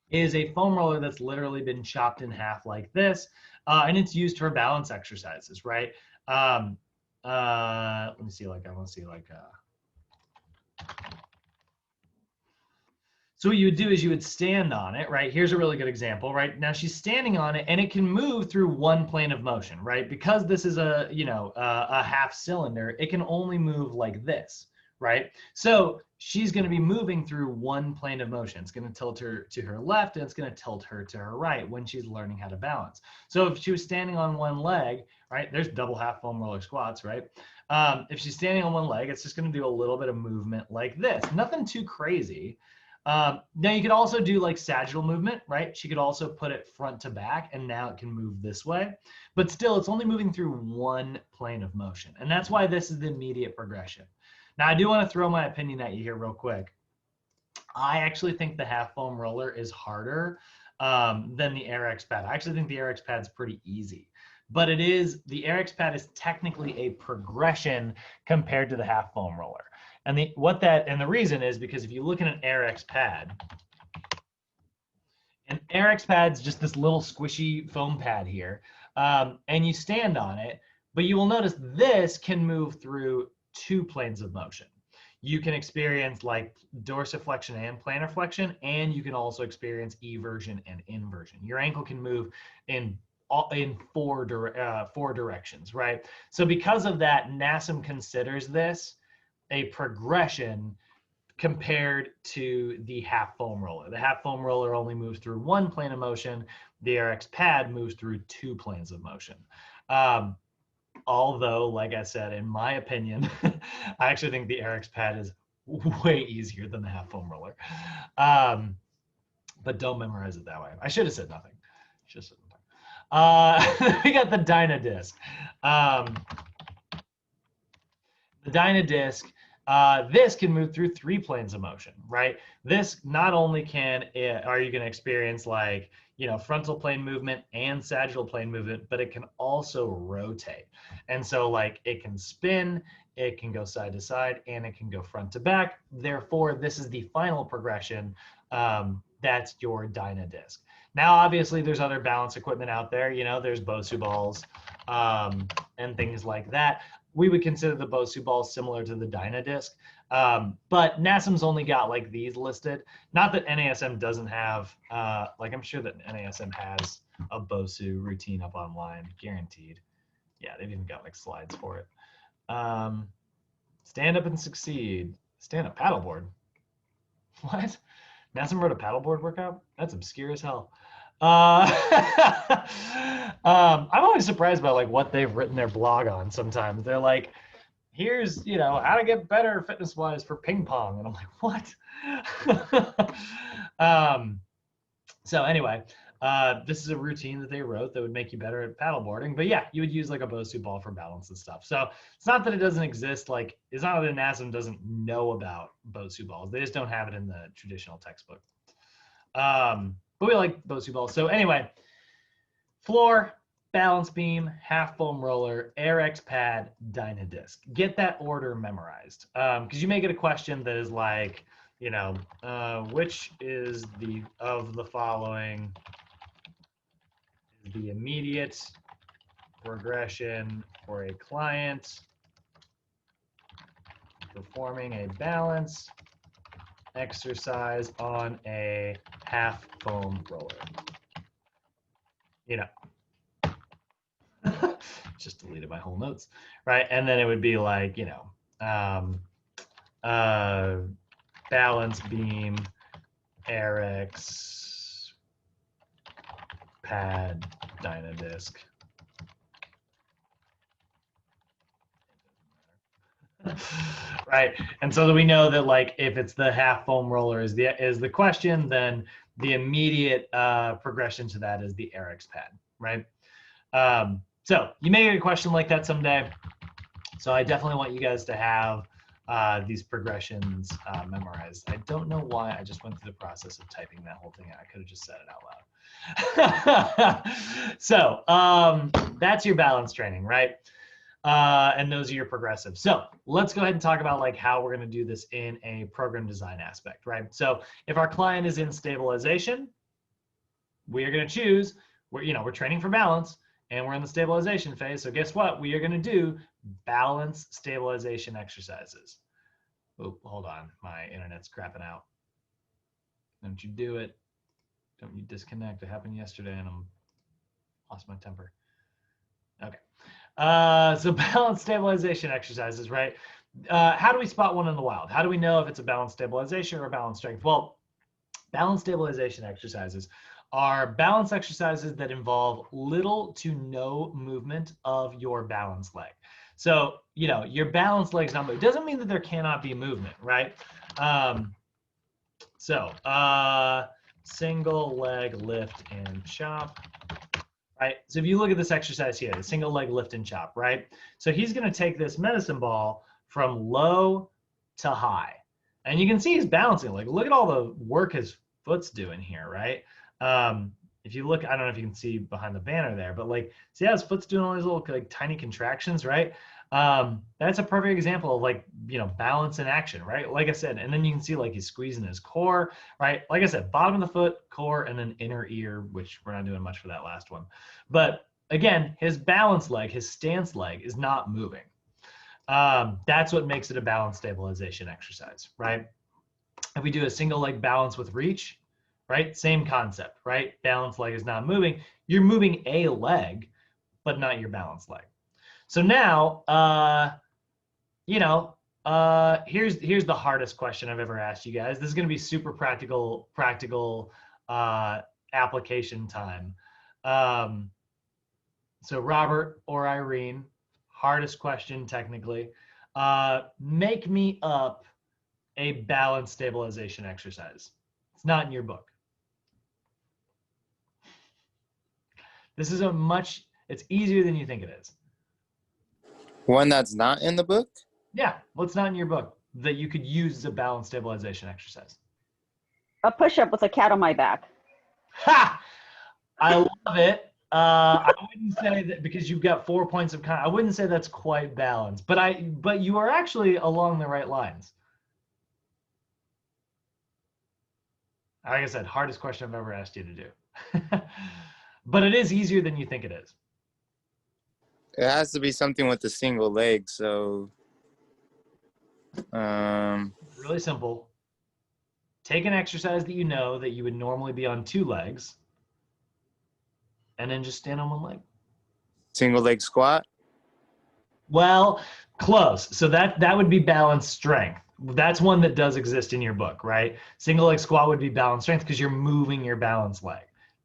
is a foam roller that's literally been chopped in half like this, and it's used for balance exercises, right? Let me see, like I want to see like. So what you would do is you would stand on it, right? Here's a really good example, right? Now she's standing on it and it can move through one plane of motion, right? Because this is a, you know, a half cylinder, it can only move like this, right? So she's going to be moving through one plane of motion. It's going to tilt her to her left and it's going to tilt her to her right when she's learning how to balance. So if she was standing on one leg, right, there's double half foam roller squats, right? If she's standing on one leg, it's just going to do a little bit of movement like this. Nothing too crazy. Now you could also do like sagittal movement, right? She could also put it front to back and now it can move this way, but still it's only moving through one plane of motion. And that's why this is the immediate progression. Now I do want to throw my opinion at you here real quick. I actually think the half foam roller is harder than the AirX pad. I actually think the AirX pad is pretty easy, but the AirX pad is technically a progression compared to the half foam roller. And the reason is because if you look at an AirX pad, an AirX pad's just this little squishy foam pad here, and you stand on it, but you will notice this can move through two planes of motion. You can experience like dorsiflexion and plantar flexion, and you can also experience eversion and inversion. Your ankle can move in four directions, right? So because of that, NASM considers this a progression compared to the half foam roller. The half foam roller only moves through one plane of motion. The RX pad moves through 2 planes of motion. Although, like I said, in my opinion, I actually think the RX pad is way easier than the half foam roller. But don't memorize it that way. I should have said nothing. Should have said nothing. We got the Dynadisc. The Dynadisc, this can move through 3 planes of motion, right? This not only are you going to experience like, frontal plane movement and sagittal plane movement, but it can also rotate. And so like it can spin, it can go side to side, and it can go front to back. Therefore, this is the final progression. That's your Dynadisc. Now, obviously, there's other balance equipment out there. There's Bosu balls and things like that. We would consider the Bosu balls similar to the Dynadisc, but NASM's only got like these listed. Not that NASM doesn't have, I'm sure that NASM has a Bosu routine up online, guaranteed. Yeah, they've even got like slides for it. Stand up and succeed. Stand up paddleboard. What? NASM wrote a paddleboard workout? That's obscure as hell. I'm always surprised by like what they've written their blog on sometimes. They're like, here's, how to get better fitness-wise for ping pong. And I'm like, what? So anyway, this is a routine that they wrote that would make you better at paddleboarding. But yeah, you would use like a Bosu ball for balance and stuff. So it's not that it doesn't exist. Like, it's not that NASM doesn't know about Bosu balls. They just don't have it in the traditional textbook. But we like Bosu balls. So anyway, floor, balance beam, half foam roller, RX pad, Dynadisc. Get that order memorized. Because you may get a question that is like, which is of the following the immediate progression for a client performing a balance exercise on a half foam roller. Just deleted my whole notes, right? And then it would be like, balance beam, RX pad, Dynadisc. Right, and so that we know that like if it's the half foam roller is the question, then the immediate progression to that is the RX pad, right? So you may get a question like that someday. So I definitely want you guys to have these progressions memorized. I don't know why I just went through the process of typing that whole thing out. I could have just said it out loud. So that's your balance training, right? And those are your progressives. So let's go ahead and talk about like how we're going to do this in a program design aspect, right? So if our client is in stabilization, we are going to choose, we're training for balance and we're in the stabilization phase. So guess what? We are going to do balance stabilization exercises. Oh, hold on. My internet's crapping out. Don't you do it. Don't you disconnect. It happened yesterday and I'm lost my temper. Okay. So balance stabilization exercises, right? How do we spot one in the wild? How do we know if it's a balance stabilization or a balance strength? Well, balance stabilization exercises are balance exercises that involve little to no movement of your balance leg. So, your balance leg's not moving. It doesn't mean that there cannot be movement, right? Single leg lift and chop. Right, so if you look at this exercise here, the single leg lift and chop, right? So he's going to take this medicine ball from low to high. And you can see he's balancing. Like, look at all the work his foot's doing here, right? If you look, I don't know if you can see behind the banner there, but like, see how his foot's doing all these little like tiny contractions, right? That's a perfect example of like, balance in action, right? Like I said, and then you can see like he's squeezing his core, right? Like I said, bottom of the foot, core, and then inner ear, which we're not doing much for that last one. But again, his balance leg, his stance leg is not moving. That's what makes it a balance stabilization exercise, right? If we do a single leg balance with reach, right? Same concept, right? Balance leg is not moving. You're moving a leg, but not your balance leg. So now, Here's the hardest question I've ever asked you guys. This is going to be super practical application time. So Robert or Irene, hardest question technically. Make me up a balance stabilization exercise. It's not in your book. This is it's easier than you think it is. One that's not in the book? Yeah, what's not in your book that you could use as a balance stabilization exercise? A push-up with a cat on my back. Ha! I love it. I wouldn't say that because you've got 4 points of I wouldn't say that's quite balanced, but you are actually along the right lines. Like I said, hardest question I've ever asked you to do. But it is easier than you think it is. It has to be something with a single leg, so Really simple. Take an exercise that you know that you would normally be on 2 legs, and then just stand on 1 leg. single leg squat. Well, close. So that would be balance strength. That's one that does exist in your book, right? Single leg squat would be balance strength because you're moving your balance leg.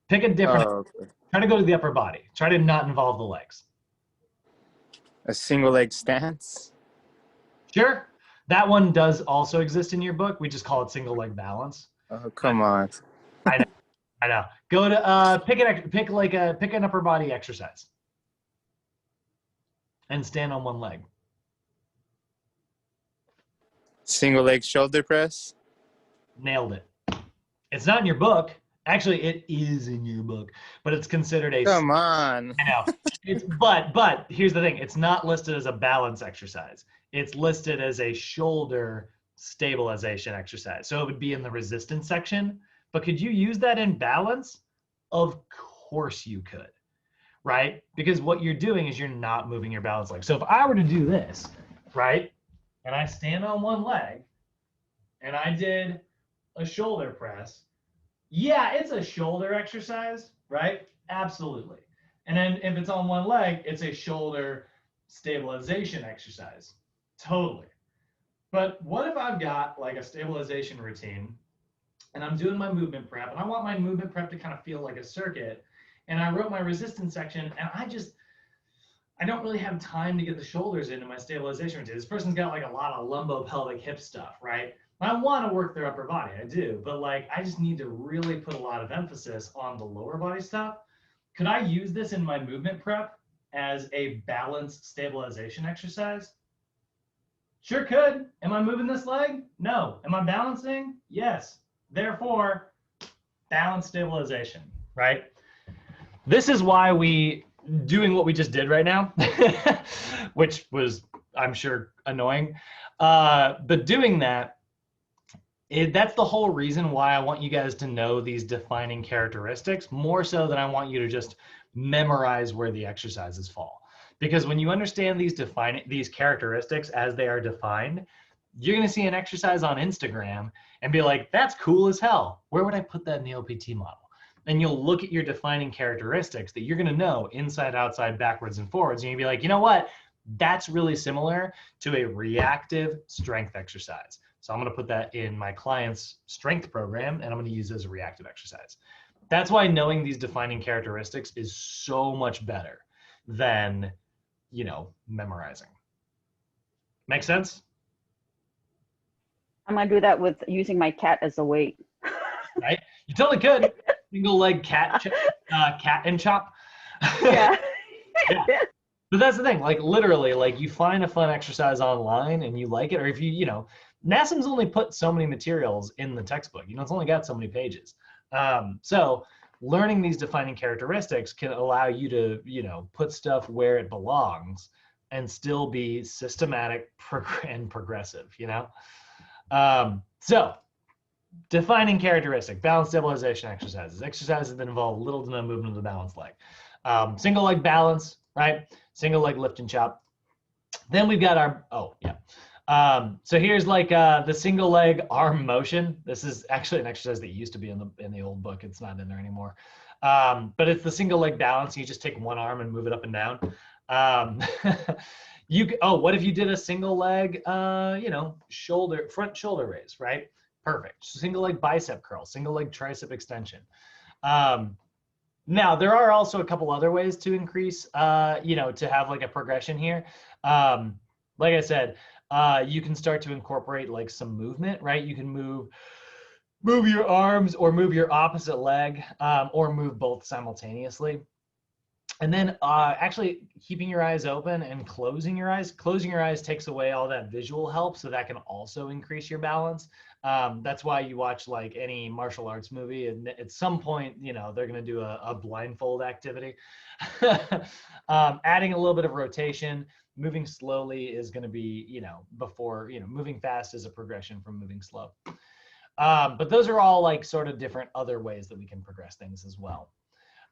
Pick a different. Oh, okay. Try to go to the upper body. Try to not involve the legs. A single leg stance. Sure. That one does also exist in your book. We just call it single leg balance. Oh, come on. I know. Go to pick an upper body exercise and stand on 1 leg. Single leg shoulder press. Nailed it. It's not in your book. Actually, it is in your book, but it's considered a. Come on. I know. But here's the thing. It's not listed as a balance exercise. It's listed as a shoulder stabilization exercise. So it would be in the resistance section. But could you use that in balance? Of course you could, right? Because what you're doing is you're not moving your balance leg. So if I were to do this, right, and I stand on 1 leg, and I did a shoulder press, yeah, it's a shoulder exercise, right? Absolutely. And then if it's on 1 leg, it's a shoulder stabilization exercise. Totally. But what if I've got like a stabilization routine and I'm doing my movement prep and I want my movement prep to kind of feel like a circuit, and I wrote my resistance section and I don't really have time to get the shoulders into my stabilization routine. This person's got like a lot of lumbopelvic hip stuff, right? I want to work their upper body, I do, but like I just need to really put a lot of emphasis on the lower body stuff. Could I use this in my movement prep as a balance stabilization exercise? Sure could. Am I moving this leg? No. Am I balancing? Yes. Therefore, balance stabilization, right? This is why doing what we just did right now, which was, I'm sure, annoying. But doing that, that's the whole reason why I want you guys to know these defining characteristics, more so than I want you to just memorize where the exercises fall. Because when you understand these characteristics as they are defined, you're going to see an exercise on Instagram and be like, that's cool as hell. Where would I put that in the OPT model? And you'll look at your defining characteristics that you're going to know inside, outside, backwards, and forwards. And you'll be like, you know what? That's really similar to a reactive strength exercise. So I'm going to put that in my client's strength program, and I'm going to use it as a reactive exercise. That's why knowing these defining characteristics is so much better than, memorizing. Make sense? I'm going to do that with using my cat as a weight. Right? You totally could. Single leg cat and chop. Yeah. Yeah. But that's the thing, like literally, like you find a fun exercise online and you like it, or if NASM's only put so many materials in the textbook. It's only got so many pages. So learning these defining characteristics can allow you to, put stuff where it belongs and still be systematic and progressive, So defining characteristic, balance stabilization exercises that involve little to no movement of the balance leg. Single leg balance, right? Single leg lift and chop. Then we've got so here's like the single leg arm motion. This is actually an exercise that used to be in the old book. It's not in there anymore. But it's the single leg balance. You just take one arm and move it up and down. Oh, what if you did a single leg, you know, front shoulder raise, right? Perfect. Single leg bicep curl, single leg tricep extension. Now, there are also a couple other ways to increase, you know, to have like a progression here. Like I said, you can start to incorporate like some movement, right? You can move your arms or move your opposite leg, or move both simultaneously. And then actually keeping your eyes open and closing your eyes. Closing your eyes takes away all that visual help, so that can also increase your balance. That's why you watch like any martial arts movie, and at some point, you know, they're going to do a blindfold activity. Adding a little bit of rotation, moving slowly is going to be, you know, before, you know, moving fast is a progression from moving slow. But those are all like sort of different other ways that we can progress things as well.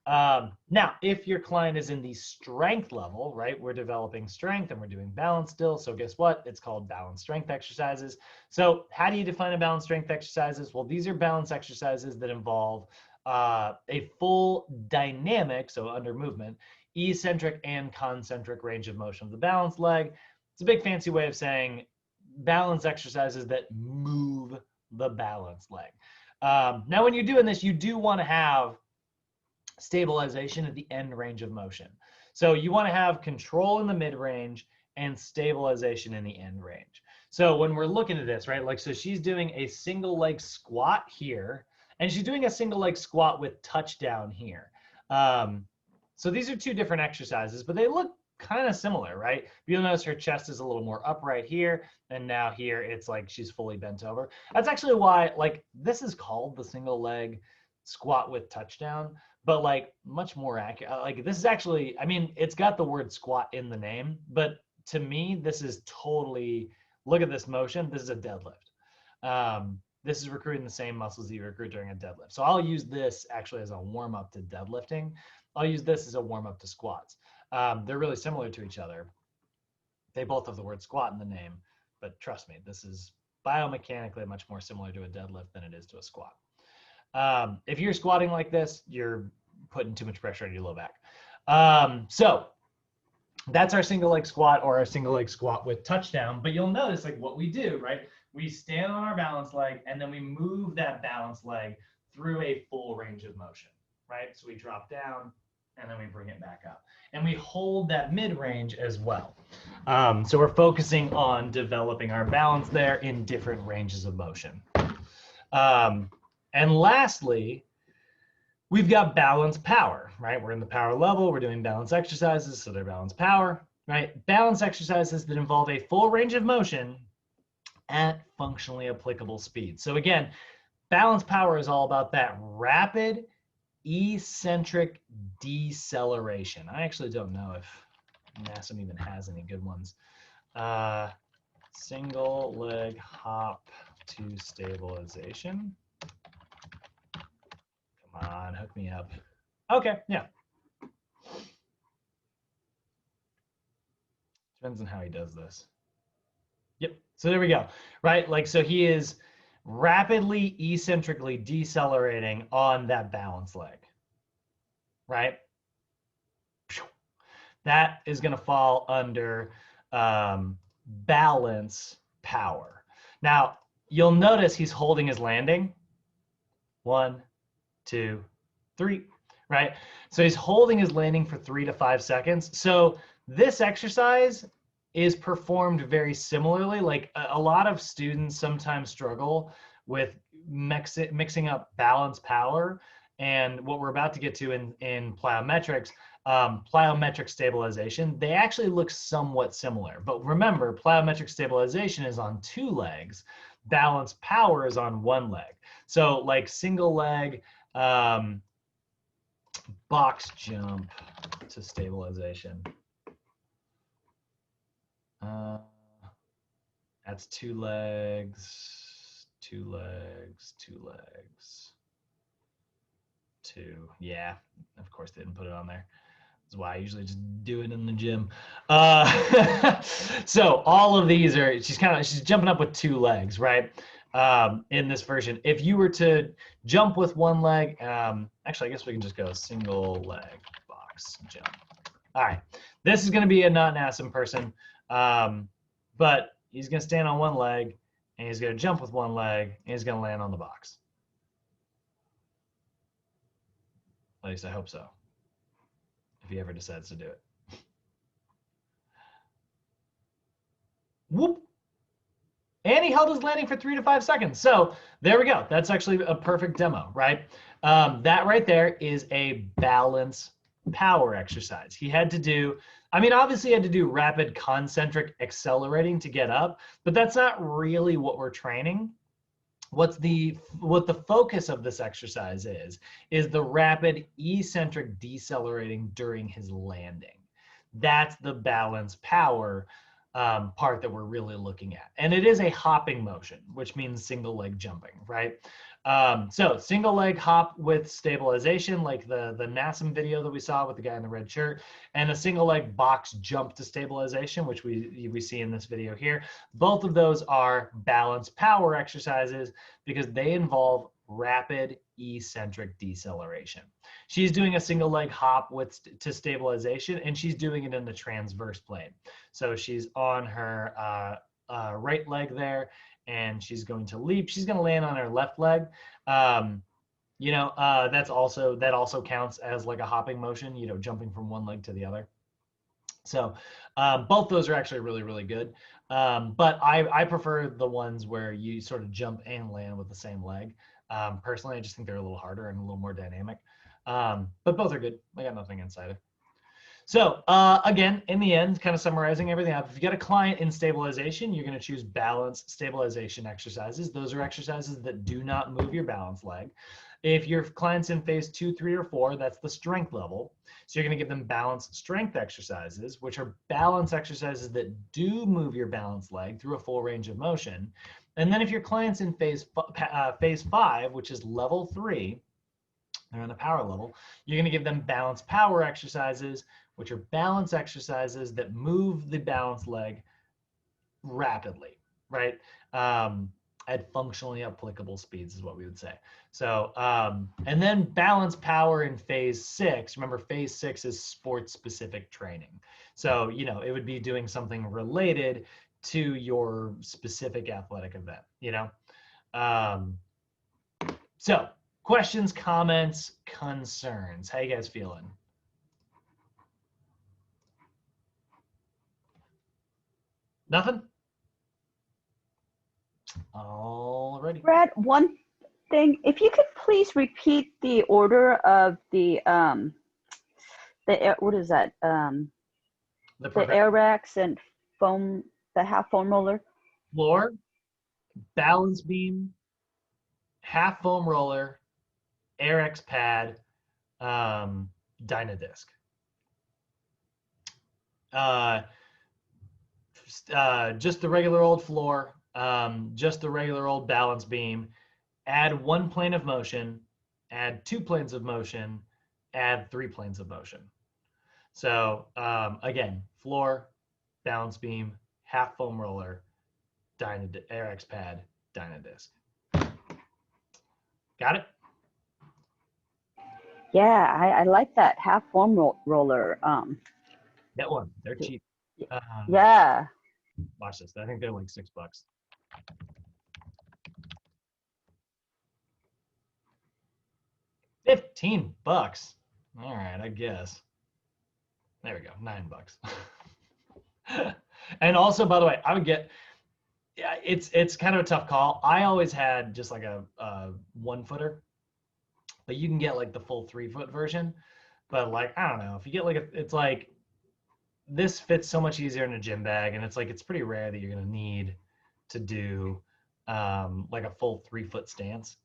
Now, if your client is in the strength level, right, we're developing strength and we're doing balance still. So guess what? It's called balance strength exercises. So how do you define a balance strength exercises? Well, these are balance exercises that involve a full dynamic, so under movement, eccentric and concentric range of motion of the balance leg. It's a big fancy way of saying balance exercises that move the balance leg. Now, when you're doing this, you do want to have stabilization at the end range of motion. So you want to have control in the mid range and stabilization in the end range. So when we're looking at this, right, like, so she's doing a single leg squat here, and she's doing a single leg squat with touchdown here. So these are two different exercises, but they look kind of similar, right? You'll notice her chest is a little more upright here, and now here it's like she's fully bent over. That's actually why, like, this is called the single leg squat with touchdown, but like much more accurate. Like, this is actually, I mean, it's got the word squat in the name, but to me, this is totally, look at this motion. This is a deadlift. This is recruiting the same muscles that you recruit during a deadlift. So I'll use this actually as a warm up to deadlifting. I'll use this as a warm up to squats. They're really similar to each other. They both have the word squat in the name, but trust me, this is biomechanically much more similar to a deadlift than it is to a squat. If you're squatting like this, you're putting too much pressure on your low back. So that's our single leg squat or our single leg squat with touchdown. But you'll notice, like, what we do, right? We stand on our balance leg and then we move that balance leg through a full range of motion, right? So we drop down and then we bring it back up. And we hold that mid range as well. So we're focusing on developing our balance there in different ranges of motion. And lastly, we've got balance power, right? We're in the power level, we're doing balance exercises, so they're balance power, right? Balance exercises that involve a full range of motion at functionally applicable speed. So again, balance power is all about that rapid eccentric deceleration. I actually don't know if NASM even has any good ones. Single leg hop to stabilization. Come on, hook me up. Okay, yeah. Depends on how he does this. Yep, so there we go, right? Like, so he is rapidly eccentrically decelerating on that balance leg, right? That is going to fall under balance power. Now, you'll notice he's holding his landing. 1, 2, 3, right? So he's holding his landing for 3 to 5 seconds. So this exercise is performed very similarly. Like, a lot of students sometimes struggle with mixing up balance power and what we're about to get to in plyometrics, plyometric stabilization. They actually look somewhat similar. But remember, plyometric stabilization is on 2 legs. Balance power is on 1 leg. So like single leg box jump to stabilization. That's 2 legs, 2 legs, 2 legs, 2. Yeah, of course they didn't put it on there. That's why I usually just do it in the gym. So all of these are, she's jumping up with 2 legs, right? In this version. If you were to jump with 1 leg, actually, I guess we can just go single leg box jump. All right, this is going to be a non-NASM person. But he's going to stand on one leg, and he's going to jump with one leg, and he's going to land on the box. At least I hope so, if he ever decides to do it. Whoop. And he held his landing for 3 to 5 seconds. So there we go. That's actually a perfect demo, right? That right there is a balance power exercise. He had to do, I mean, obviously he had to do rapid concentric accelerating to get up, but that's not really what we're training. What the focus of this exercise is the rapid eccentric decelerating during his landing. That's the balance power part that we're really looking at. And it is a hopping motion, which means single leg jumping, right? So single leg hop with stabilization, like the NASM video that we saw with the guy in the red shirt, and a single leg box jump to stabilization, which we see in this video here. Both of those are balance power exercises because they involve rapid eccentric deceleration. She's doing a single leg hop to stabilization, and she's doing it in the transverse plane. So she's on her right leg there, and she's going to leap. She's going to land on her left leg. That also counts as like a hopping motion, jumping from one leg to the other. So both those are actually really, really good. But I prefer the ones where you sort of jump and land with the same leg. Personally, I just think they're a little harder and a little more dynamic. But both are good. I got nothing inside it. So again, in the end, kind of summarizing everything up, if you get a client in stabilization, you're going to choose balance stabilization exercises. Those are exercises that do not move your balance leg. If your client's in phase 2, 3, or 4, that's the strength level. So you're going to give them balance strength exercises, which are balance exercises that do move your balance leg through a full range of motion. And then if your client's in phase 5, which is level 3, they're on the power level, you're going to give them balance power exercises, which are balance exercises that move the balance leg rapidly, right? At functionally applicable speeds is what we would say. So, and then balance power in phase 6. Remember, phase 6 is sports specific training. So, it would be doing something related to your specific athletic event, So questions, comments, concerns. How you guys feeling? Nothing? Alrighty. Brad, one thing, if you could please repeat the order of what is that? The air racks and foam, the half foam roller. Floor, balance beam, half foam roller, AirX pad, Dynadisc. Just the regular old floor, just the regular old balance beam, add 1 plane of motion, add 2 planes of motion, add 3 planes of motion. So again, floor, balance beam, half foam roller, AirX pad, Dynadisc. Got it? Yeah, I like that half foam roller. Get one. They're cheap. Yeah. Watch this. I think they're like $6. $15. All right, I guess. There we go. $9. And also, by the way, I would get. Yeah, it's kind of a tough call. I always had just like a 1-footer, but you can get like the full 3-foot version. But like, I don't know, if you get like it's like this fits so much easier in a gym bag, and it's like it's pretty rare that you're gonna need to do like a full 3-foot stance.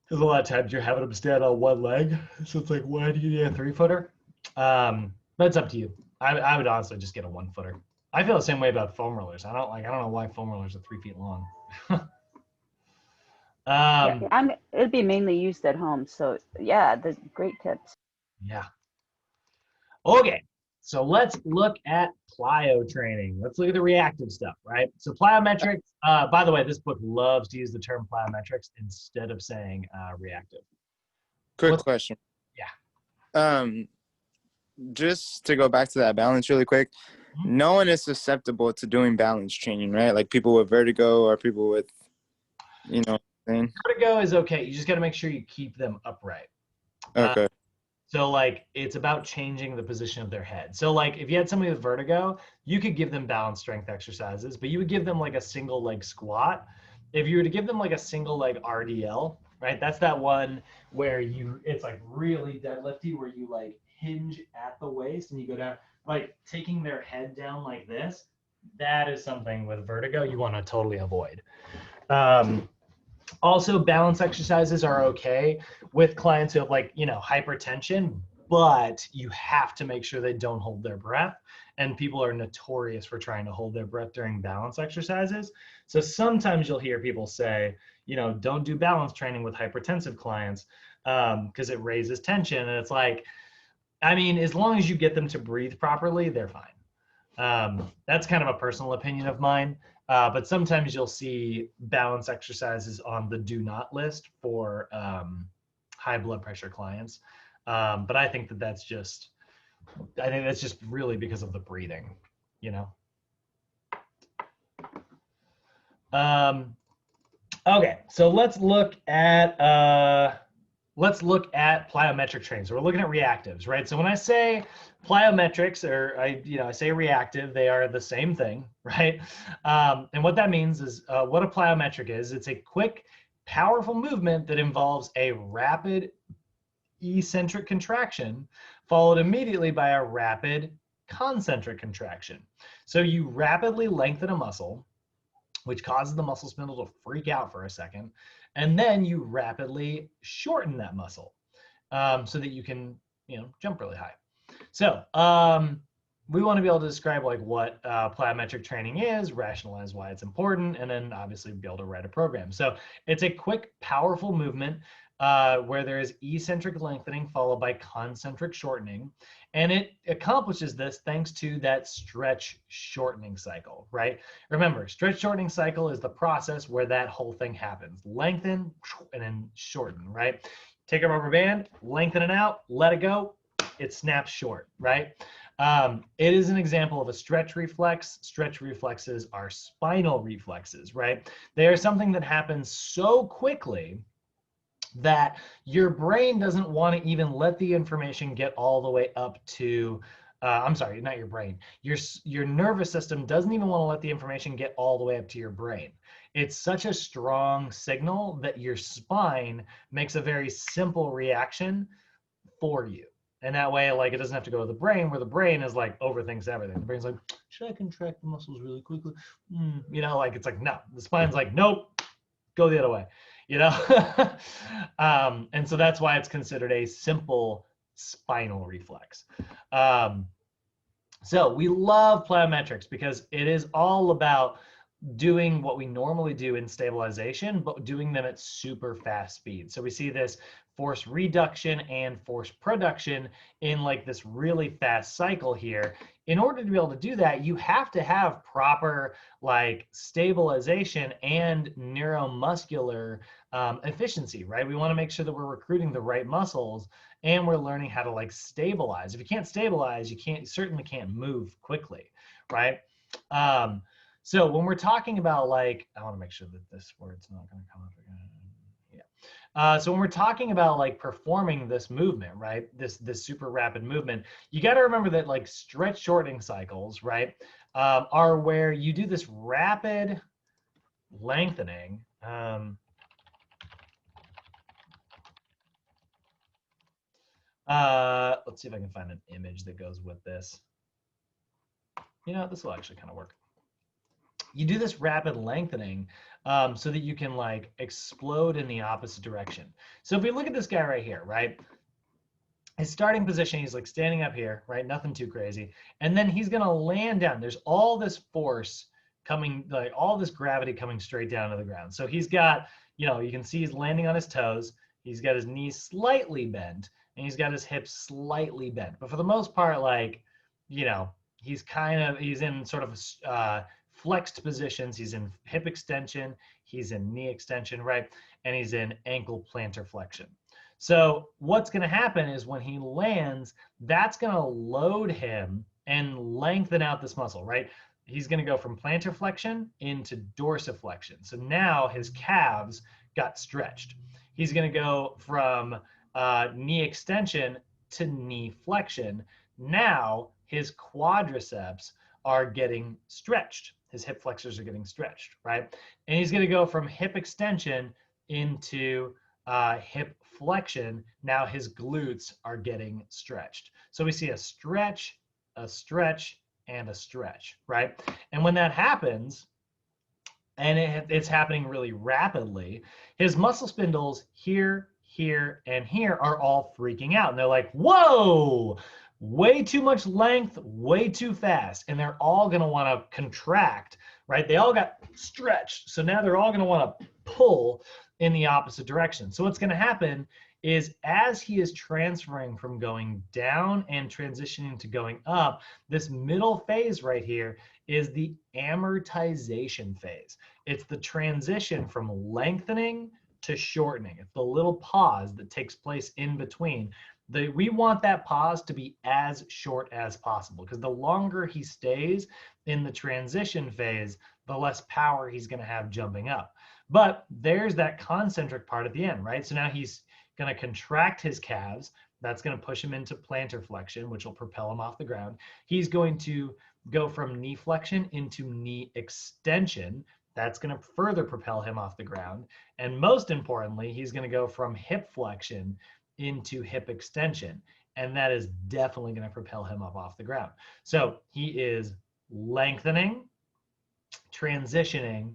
Because a lot of times you're having them stand on one leg, so it's like, why do you need a 3-footer? But it's up to you. I would honestly just get a 1-footer. I feel the same way about foam rollers. I don't know why foam rollers are 3 feet long. It'd be mainly used at home. So yeah, the great tips. Yeah. Okay. So let's look at plyo training. Let's look at the reactive stuff, right? So plyometrics, by the way, this book loves to use the term plyometrics instead of saying reactive. Quick question. Yeah. Just to go back to that balance really quick. no one is susceptible to doing balance training, right? Like people with vertigo or people with, you know, thing. Vertigo is okay. You just got to make sure you keep them upright. Okay. So like it's about changing the position of their head. So like if you had somebody with vertigo, you could give them balance strength exercises, but you would give them like a single leg squat. If you were to give them like a single leg RDL, right? That's that one where it's like really deadlifty where you like hinge at the waist and you go down, like taking their head down like this. That is something with vertigo you want to totally avoid. Also, balance exercises are okay with clients who have like, hypertension, but you have to make sure they don't hold their breath. And people are notorious for trying to hold their breath during balance exercises. So sometimes you'll hear people say, don't do balance training with hypertensive clients because it raises tension. And it's like, I mean, as long as you get them to breathe properly, they're fine. That's kind of a personal opinion of mine. But sometimes you'll see balance exercises on the do not list for high blood pressure clients. But I think that's just really because of the breathing, Okay, so let's look at plyometric training. So we're looking at reactives, right? So when I say plyometrics, or I say reactive, they are the same thing, right? And what that means is what a plyometric is. It's a quick, powerful movement that involves a rapid eccentric contraction followed immediately by a rapid concentric contraction. So you rapidly lengthen a muscle, which causes the muscle spindle to freak out for a second. And then you rapidly shorten that muscle so that you can, jump really high. So we want to be able to describe like what plyometric training is, rationalize why it's important, and then obviously be able to write a program. So it's a quick, powerful movement where there is eccentric lengthening followed by concentric shortening. And it accomplishes this thanks to that stretch shortening cycle, right? Remember, stretch shortening cycle is the process where that whole thing happens. Lengthen and then shorten, right? Take a rubber band, lengthen it out, let it go, it snaps short, right? It is an example of a stretch reflex. Stretch reflexes are spinal reflexes, right? They are something that happens so quickly that your brain doesn't want to even let the information get all the way up to, I'm sorry, not your brain. Your nervous system doesn't even want to let the information get all the way up to your brain. It's such a strong signal that your spine makes a very simple reaction for you. And that way, like, it doesn't have to go to the brain, where the brain is like overthinks everything. The brain's like, should I contract the muscles really quickly? Like it's like, no. The spine's like, nope, go the other way. And so that's why it's considered a simple spinal reflex. So we love plyometrics because it is all about doing what we normally do in stabilization, but doing them at super fast speed. So we see this force reduction and force production in like this really fast cycle here. In order to be able to do that, you have to have proper like stabilization and neuromuscular efficiency, right? We want to make sure that we're recruiting the right muscles and we're learning how to like stabilize. If you can't stabilize, you certainly can't move quickly, right? So when we're talking about like, I want to make sure that this word's not going to come up again. Yeah. So when we're talking about like performing this movement, right, this super rapid movement, you got to remember that like stretch shortening cycles, right, are where you do this rapid lengthening. Let's see if I can find an image that goes with this. This will actually kind of work. You do this rapid lengthening so that you can like explode in the opposite direction. So if we look at this guy right here, right? His starting position, he's like standing up here, right? Nothing too crazy. And then he's gonna land down. There's all this force coming, like all this gravity coming straight down to the ground. So he's got, you can see he's landing on his toes. He's got his knees slightly bent and he's got his hips slightly bent. But for the most part, like, he's in sort of flexed positions. He's in hip extension, he's in knee extension, right? And he's in ankle plantar flexion. So what's going to happen is when he lands, that's going to load him and lengthen out this muscle, right? He's going to go from plantar flexion into dorsiflexion. So now his calves got stretched. He's going to go from knee extension to knee flexion. Now his quadriceps are getting stretched. His hip flexors are getting stretched, right? And he's going to go from hip extension into hip flexion. Now his glutes are getting stretched. So we see a stretch, and a stretch, right? And when that happens, and it's happening really rapidly, his muscle spindles here, here, and here are all freaking out. And they're like, whoa, way too much length, way too fast. And they're all going to want to contract, right? They all got stretched. So now they're all going to want to pull in the opposite direction. So what's going to happen is as he is transferring from going down and transitioning to going up, this middle phase right here is the amortization phase. It's the transition from lengthening to shortening. It's the little pause that takes place in between. We want that pause to be as short as possible, because the longer he stays in the transition phase, the less power he's going to have jumping up. But there's that concentric part at the end, right? So now he's going to contract his calves. That's going to push him into plantar flexion, which will propel him off the ground. He's going to go from knee flexion into knee extension. That's going to further propel him off the ground. And most importantly, he's going to go from hip flexion into hip extension. And that is definitely going to propel him up off the ground. So he is lengthening, transitioning,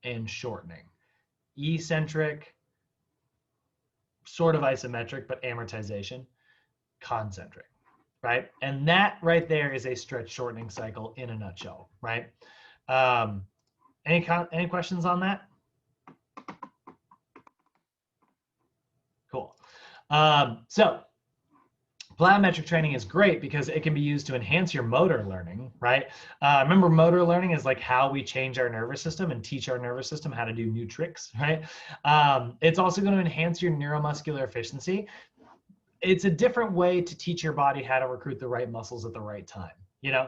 and shortening. Eccentric, sort of isometric, but amortization, concentric, right? And that right there is a stretch shortening cycle in a nutshell, right? Any questions on that? Cool. So plyometric training is great because it can be used to enhance your motor learning, right? Remember, motor learning is like how we change our nervous system and teach our nervous system how to do new tricks, right? It's also going to enhance your neuromuscular efficiency. It's a different way to teach your body how to recruit the right muscles at the right time, you know?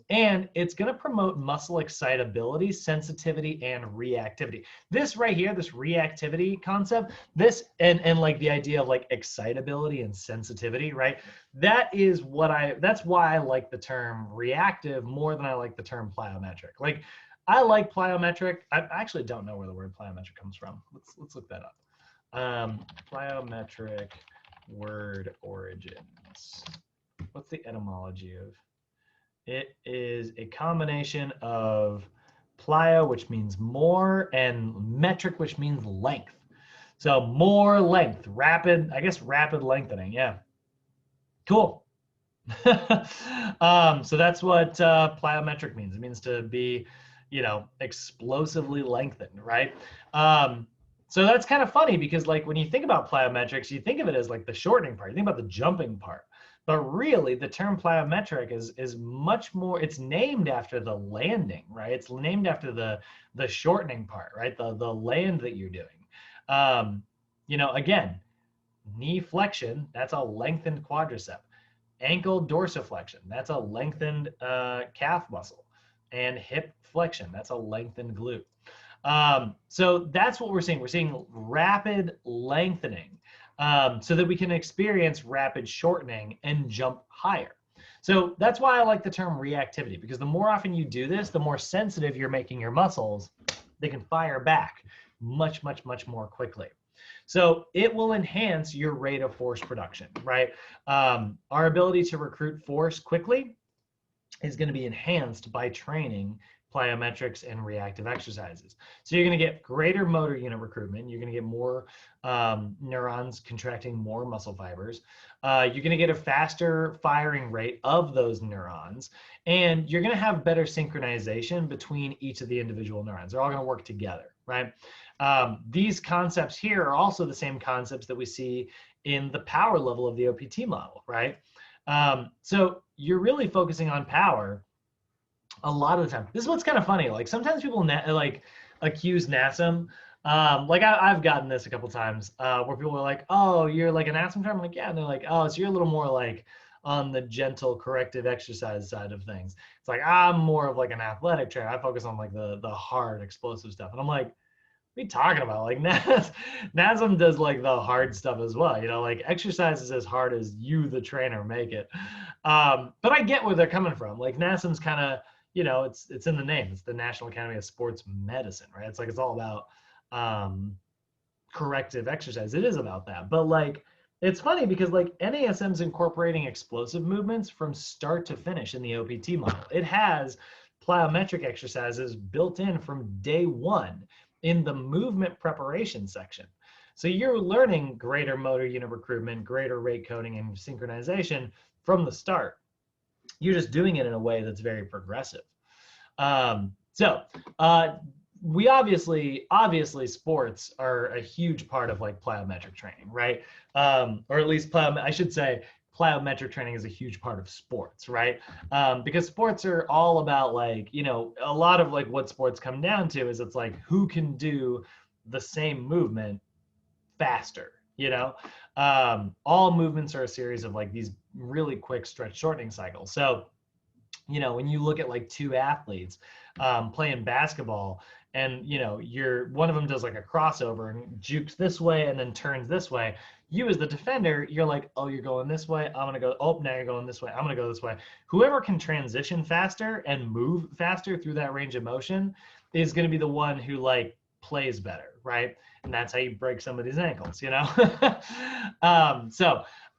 And it's going to promote muscle excitability, sensitivity, and reactivity. This right here, this reactivity concept, this and like the idea of like excitability and sensitivity, right? That's why I like the term reactive more than I like the term plyometric. Like, I like plyometric. I actually don't know where the word plyometric comes from. Let's look that up. Plyometric word origins. What's the etymology of? It is a combination of plyo, which means more, and metric, which means length. So more length, rapid lengthening. Yeah. Cool. So that's what plyometric means. It means to be, explosively lengthened, right? So that's kind of funny because like when you think about plyometrics, you think of it as like the shortening part. You think about the jumping part. But really, the term plyometric is much more, it's named after the landing, right? It's named after the shortening part, right? The land that you're doing. Again, knee flexion, that's a lengthened quadricep. Ankle dorsiflexion, that's a lengthened calf muscle. And hip flexion, that's a lengthened glute. So that's what we're seeing. We're seeing rapid lengthening. So that we can experience rapid shortening and jump higher. So that's why I like the term reactivity, because the more often you do this, the more sensitive you're making your muscles. They can fire back much, much, much more quickly. So it will enhance your rate of force production, right? Our ability to recruit force quickly is going to be enhanced by training plyometrics and reactive exercises. So you're going to get greater motor unit recruitment. You're going to get more neurons contracting more muscle fibers. You're going to get a faster firing rate of those neurons. And you're going to have better synchronization between each of the individual neurons. They're all going to work together, right? These concepts here are also the same concepts that we see in the power level of the OPT model, right? So you're really focusing on power a lot of the time. This is what's kind of funny. Like sometimes people accuse NASM. I've gotten this a couple times where people are like, "Oh, you're like an NASM term." I'm like, "Yeah," and they're like, "Oh, so you're a little more like on the gentle corrective exercise side of things. It's like, I'm more of like an athletic trainer. I focus on like the hard explosive stuff. And I'm like, what are you talking about? Like NASM does like the hard stuff as well. You know, like exercise is as hard as you, the trainer, make it. But I get where they're coming from. Like NASM's kind of, you know, it's in the name. It's the National Academy of Sports Medicine, right? It's like, it's all about corrective exercise. It is about that. But like, it's funny because like NASM's incorporating explosive movements from start to finish in the OPT model. It has plyometric exercises built in from day one in the movement preparation section. So you're learning greater motor unit recruitment, greater rate coding, and synchronization from the start. You're just doing it in a way that's very progressive. We obviously sports are a huge part of like plyometric training, right? Or at least I should say plyometric training is a huge part of sports, right? Because sports are all about like, you know, a lot of like what sports come down to is it's like who can do the same movement faster, you know? All movements are a series of like these really quick stretch shortening cycles. So, you know, when you look at like two athletes playing basketball, and you know, one of them does like a crossover and jukes this way and then turns this way. You as the defender, you're like, oh, you're going this way. I'm gonna go. Oh, now you're going this way. I'm gonna go this way. Whoever can transition faster and move faster through that range of motion is gonna be the one who like plays better, right? And that's how you break somebody's ankles, you know.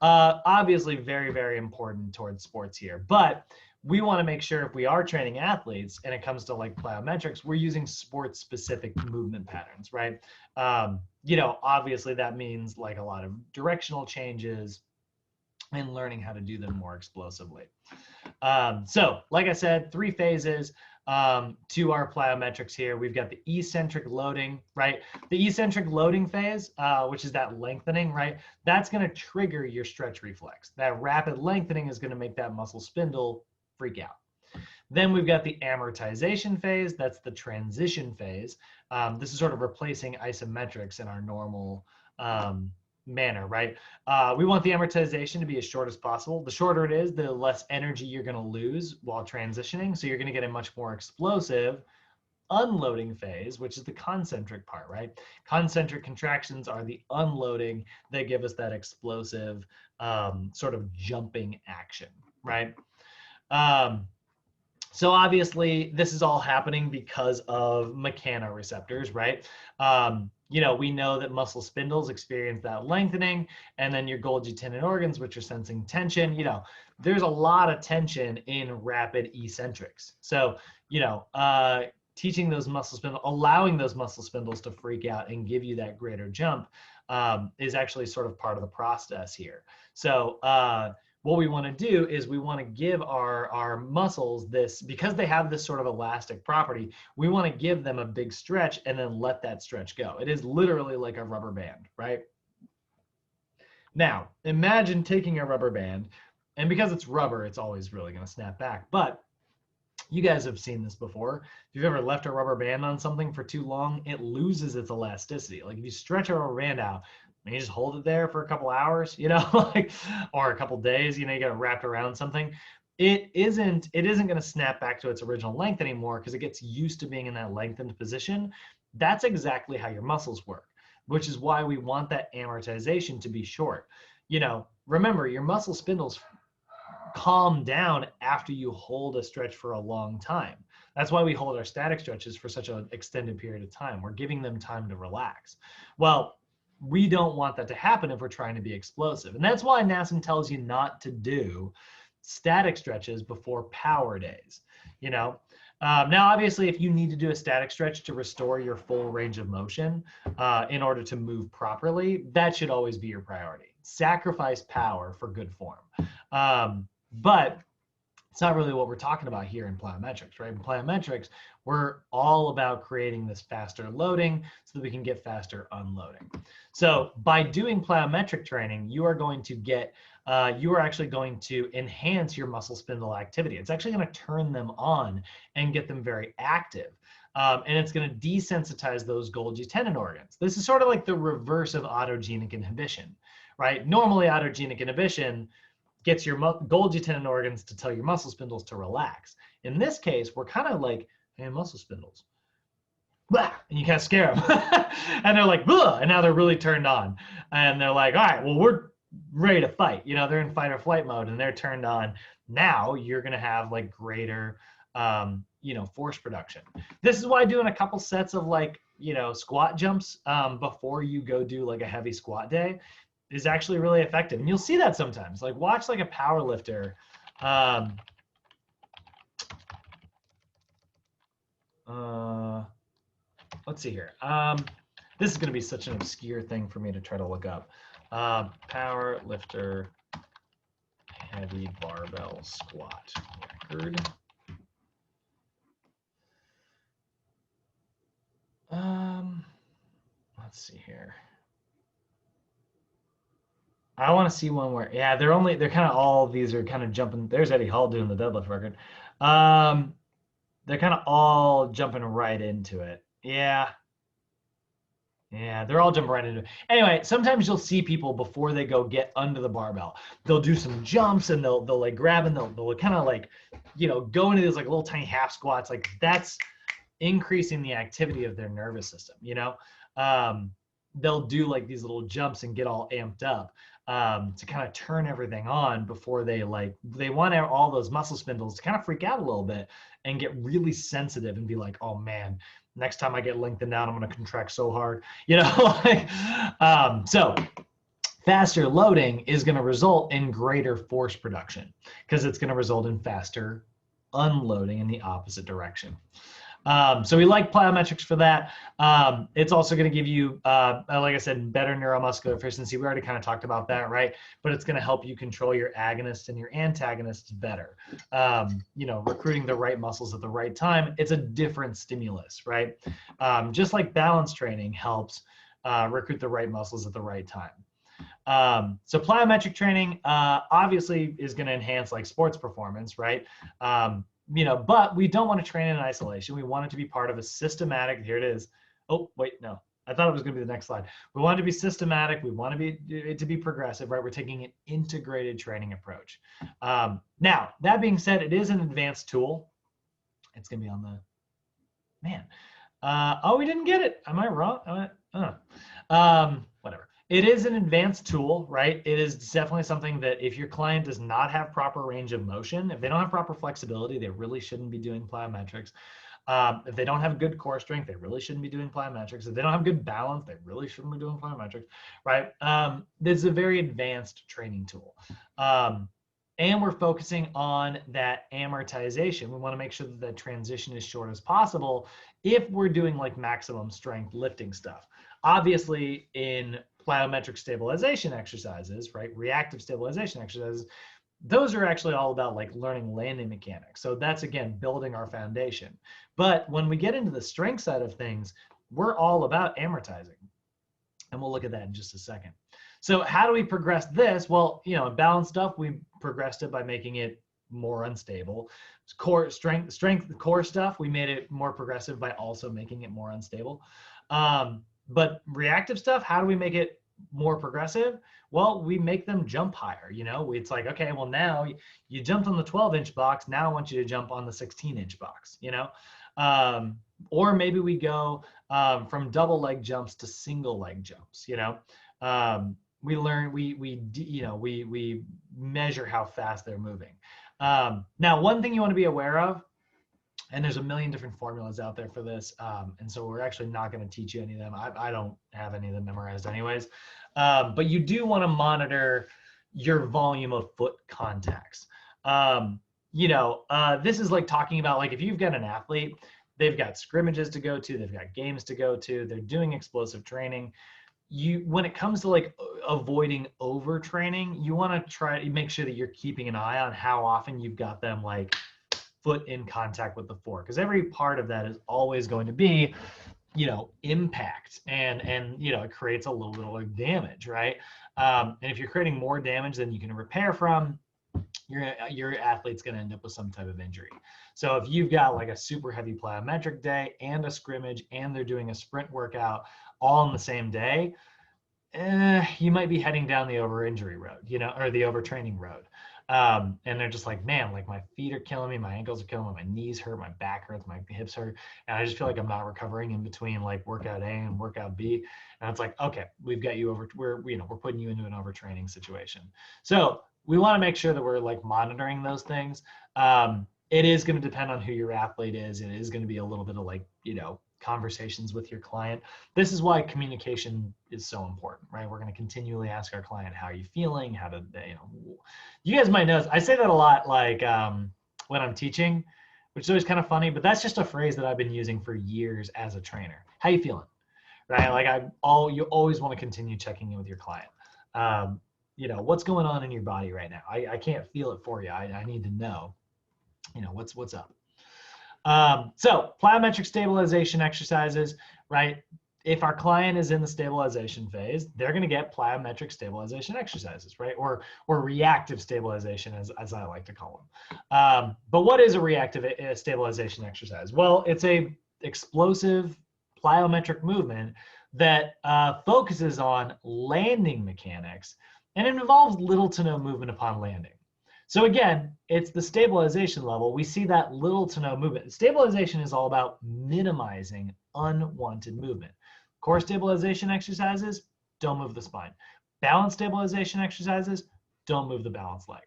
Obviously, very, very important towards sports here, but we want to make sure if we are training athletes and it comes to like plyometrics, we're using sports specific movement patterns, right? You know, obviously that means like a lot of directional changes and learning how to do them more explosively. So like I said, 3 phases to our plyometrics here. We've got the eccentric loading, right? The eccentric loading phase, which is that lengthening, right? That's going to trigger your stretch reflex. That rapid lengthening is going to make that muscle spindle freak out. Then we've got the amortization phase. That's the transition phase. This is sort of replacing isometrics in our normal manner, right? We want the amortization to be as short as possible. The shorter it is, the less energy you're going to lose while transitioning. So you're going to get a much more explosive unloading phase, which is the concentric part, right? Concentric contractions are the unloading that give us that explosive sort of jumping action, right? So obviously this is all happening because of mechanoreceptors, right? You know, we know that muscle spindles experience that lengthening, and then your Golgi tendon organs, which are sensing tension, you know, there's a lot of tension in rapid eccentrics. So, you know, teaching those muscle spindles, allowing those muscle spindles to freak out and give you that greater jump is actually sort of part of the process here. So, what we want to do is we want to give our muscles this, because they have this sort of elastic property, we want to give them a big stretch and then let that stretch go. It is literally like a rubber band, right? Now, imagine taking a rubber band, and because it's rubber, it's always really going to snap back. But you guys have seen this before. If you've ever left a rubber band on something for too long, it loses its elasticity. Like if you stretch a rubber band out, and you just hold it there for a couple hours, you know, like, or a couple days, you know, you got to wrap it around something. It isn't going to snap back to its original length anymore because it gets used to being in that lengthened position. That's exactly how your muscles work, which is why we want that amortization to be short. You know, remember your muscle spindles calm down after you hold a stretch for a long time. That's why we hold our static stretches for such an extended period of time. We're giving them time to relax. Well, we don't want that to happen if we're trying to be explosive. And that's why NASM tells you not to do static stretches before power days, you know. Now, obviously, if you need to do a static stretch to restore your full range of motion in order to move properly, that should always be your priority. Sacrifice power for good form. But it's not really what we're talking about here in plyometrics, right? In plyometrics, we're all about creating this faster loading so that we can get faster unloading. So by doing plyometric training, you are going to get, you are actually going to enhance your muscle spindle activity. It's actually going to turn them on and get them very active. And it's going to desensitize those Golgi tendon organs. This is sort of like the reverse of autogenic inhibition, right? Normally autogenic inhibition gets your Golgi tendon organs to tell your muscle spindles to relax. In this case, we're kind of like, hey, muscle spindles, blah, and you kind of scare them. And they're like, blah, and now they're really turned on. And they're like, all right, well, we're ready to fight. You know, they're in fight or flight mode and they're turned on. Now you're going to have like greater, you know, force production. This is why doing a couple sets of like, you know, squat jumps before you go do like a heavy squat day is actually really effective. And you'll see that sometimes. Like watch like a power lifter. Let's see here. This is going to be such an obscure thing for me to try to look up. Power lifter heavy barbell squat record. Let's see here. I want to see one where, yeah, they're kind of all, these are kind of jumping. There's Eddie Hall doing the deadlift record. They're kind of all jumping right into it. Yeah. Yeah, they're all jumping right into it. Anyway, sometimes you'll see people before they go get under the barbell. They'll do some jumps and they'll like grab and they'll kind of like, you know, go into these like little tiny half squats. Like that's increasing the activity of their nervous system, you know? They'll do like these little jumps and get all amped up to kind of turn everything on before they want all those muscle spindles to kind of freak out a little bit and get really sensitive and be like, oh man, next time I get lengthened out, I'm going to contract so hard, you know? Like, so faster loading is going to result in greater force production because it's going to result in faster unloading in the opposite direction. So we like plyometrics for that. It's also going to give you, like I said, better neuromuscular efficiency. We already kind of talked about that, right? But it's going to help you control your agonists and your antagonists better. You know, recruiting the right muscles at the right time. It's a different stimulus, right? Just like balance training helps recruit the right muscles at the right time. So plyometric training obviously is going to enhance like sports performance, right? You know, but we don't want to train in isolation. We want it to be part of a systematic, here it is. Oh, wait, no, I thought it was going to be the next slide. We want it to be systematic. We want it to be progressive, right? We're taking an integrated training approach. Now, that being said, it is an advanced tool. It's going to be on the, man. Oh, we didn't get it. Am I wrong? Whatever. It is an advanced tool, right? It is definitely something that if your client does not have proper range of motion, if they don't have proper flexibility, they really shouldn't be doing plyometrics. If they don't have good core strength, they really shouldn't be doing plyometrics. If they don't have good balance, they really shouldn't be doing plyometrics, right? This is a very advanced training tool. And we're focusing on that amortization. We want to make sure that the transition is short as possible if we're doing like maximum strength lifting stuff. Obviously, in plyometric stabilization exercises, right, reactive stabilization exercises, those are actually all about like learning landing mechanics. So that's, again, building our foundation. But when we get into the strength side of things, we're all about amortizing. And we'll look at that in just a second. So how do we progress this? Well, you know, in balance stuff, we progressed it by making it more unstable. Core strength, core stuff, we made it more progressive by also making it more unstable. But reactive stuff, how do we make it more progressive? Well, we make them jump higher. You know, it's like, okay, well, now you jumped on the 12-inch box. Now I want you to jump on the 16-inch box, you know? Or maybe we go from double leg jumps to single leg jumps, you know? We learn, we measure how fast they're moving. Now, one thing you want to be aware of, and there's a million different formulas out there for this. And so we're actually not going to teach you any of them. I don't have any of them memorized anyways. But you do want to monitor your volume of foot contacts. You know, this is like talking about like if you've got an athlete, they've got scrimmages to go to, they've got games to go to, they're doing explosive training. When it comes to like avoiding overtraining, you want to try to make sure that you're keeping an eye on how often you've got them like foot in contact with the floor, because every part of that is always going to be, you know, impact and you know, it creates a little bit of like damage, right? And if you're creating more damage than you can repair from, your athlete's going to end up with some type of injury. So if you've got like a super heavy plyometric day and a scrimmage and they're doing a sprint workout all on the same day, you might be heading down the over injury road, you know, or the overtraining road. And they're just like, man, like my feet are killing me, my ankles are killing me, my knees hurt, my back hurts, my hips hurt, and I just feel like I'm not recovering in between like workout A and workout B. And it's like, okay, we've got you over, we're putting you into an overtraining situation. So we want to make sure that we're like monitoring those things. It is going to depend on who your athlete is, and it is going to be a little bit of like, conversations with your client. This is why communication is so important, right? We're going to continually ask our client, how are you feeling? How did they, you guys might know, I say that a lot, like when I'm teaching, which is always kind of funny, but that's just a phrase that I've been using for years as a trainer. How you feeling? Right? Like you always want to continue checking in with your client. What's going on in your body right now? I can't feel it for you. I need to know, what's up. So plyometric stabilization exercises, right? If our client is in the stabilization phase, they're going to get plyometric stabilization exercises, right? Or reactive stabilization, as I like to call them. But what is a reactive stabilization exercise? Well, it's a explosive plyometric movement that focuses on landing mechanics, and it involves little to no movement upon landing. So again, it's the stabilization level. We see that little to no movement. Stabilization is all about minimizing unwanted movement. Core stabilization exercises, don't move the spine. Balance stabilization exercises, don't move the balance leg.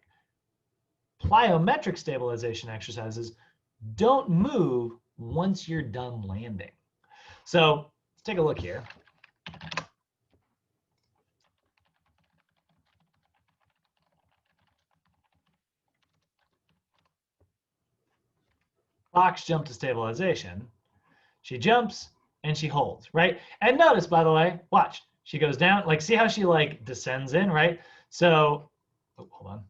Plyometric stabilization exercises, don't move once you're done landing. So let's take a look here. Box jump to stabilization. She jumps and she holds, right? And notice, by the way, watch, she goes down, like see how she like descends in, right? So, hold on.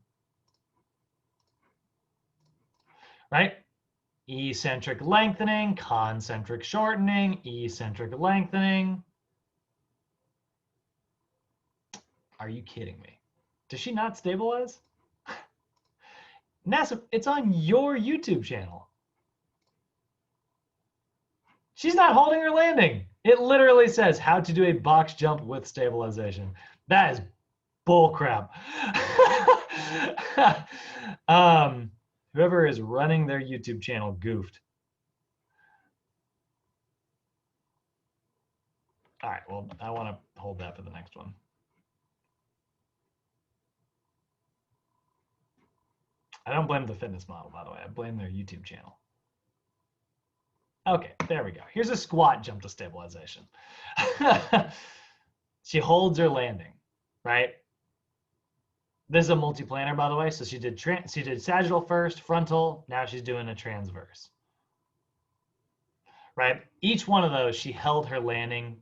Right? Eccentric lengthening, concentric shortening, eccentric lengthening. Are you kidding me? Does she not stabilize? NASA, it's on your YouTube channel. She's not holding her landing. It literally says how to do a box jump with stabilization. That is bull crap. Whoever is running their YouTube channel goofed. All right, well, I want to hold that for the next one. I don't blame the fitness model, by the way. I blame their YouTube channel. Okay, there we go. Here's a squat jump to stabilization. She holds her landing, right? This is a multiplanar, by the way. So she did sagittal first, frontal. Now she's doing a transverse, right? Each one of those, she held her landing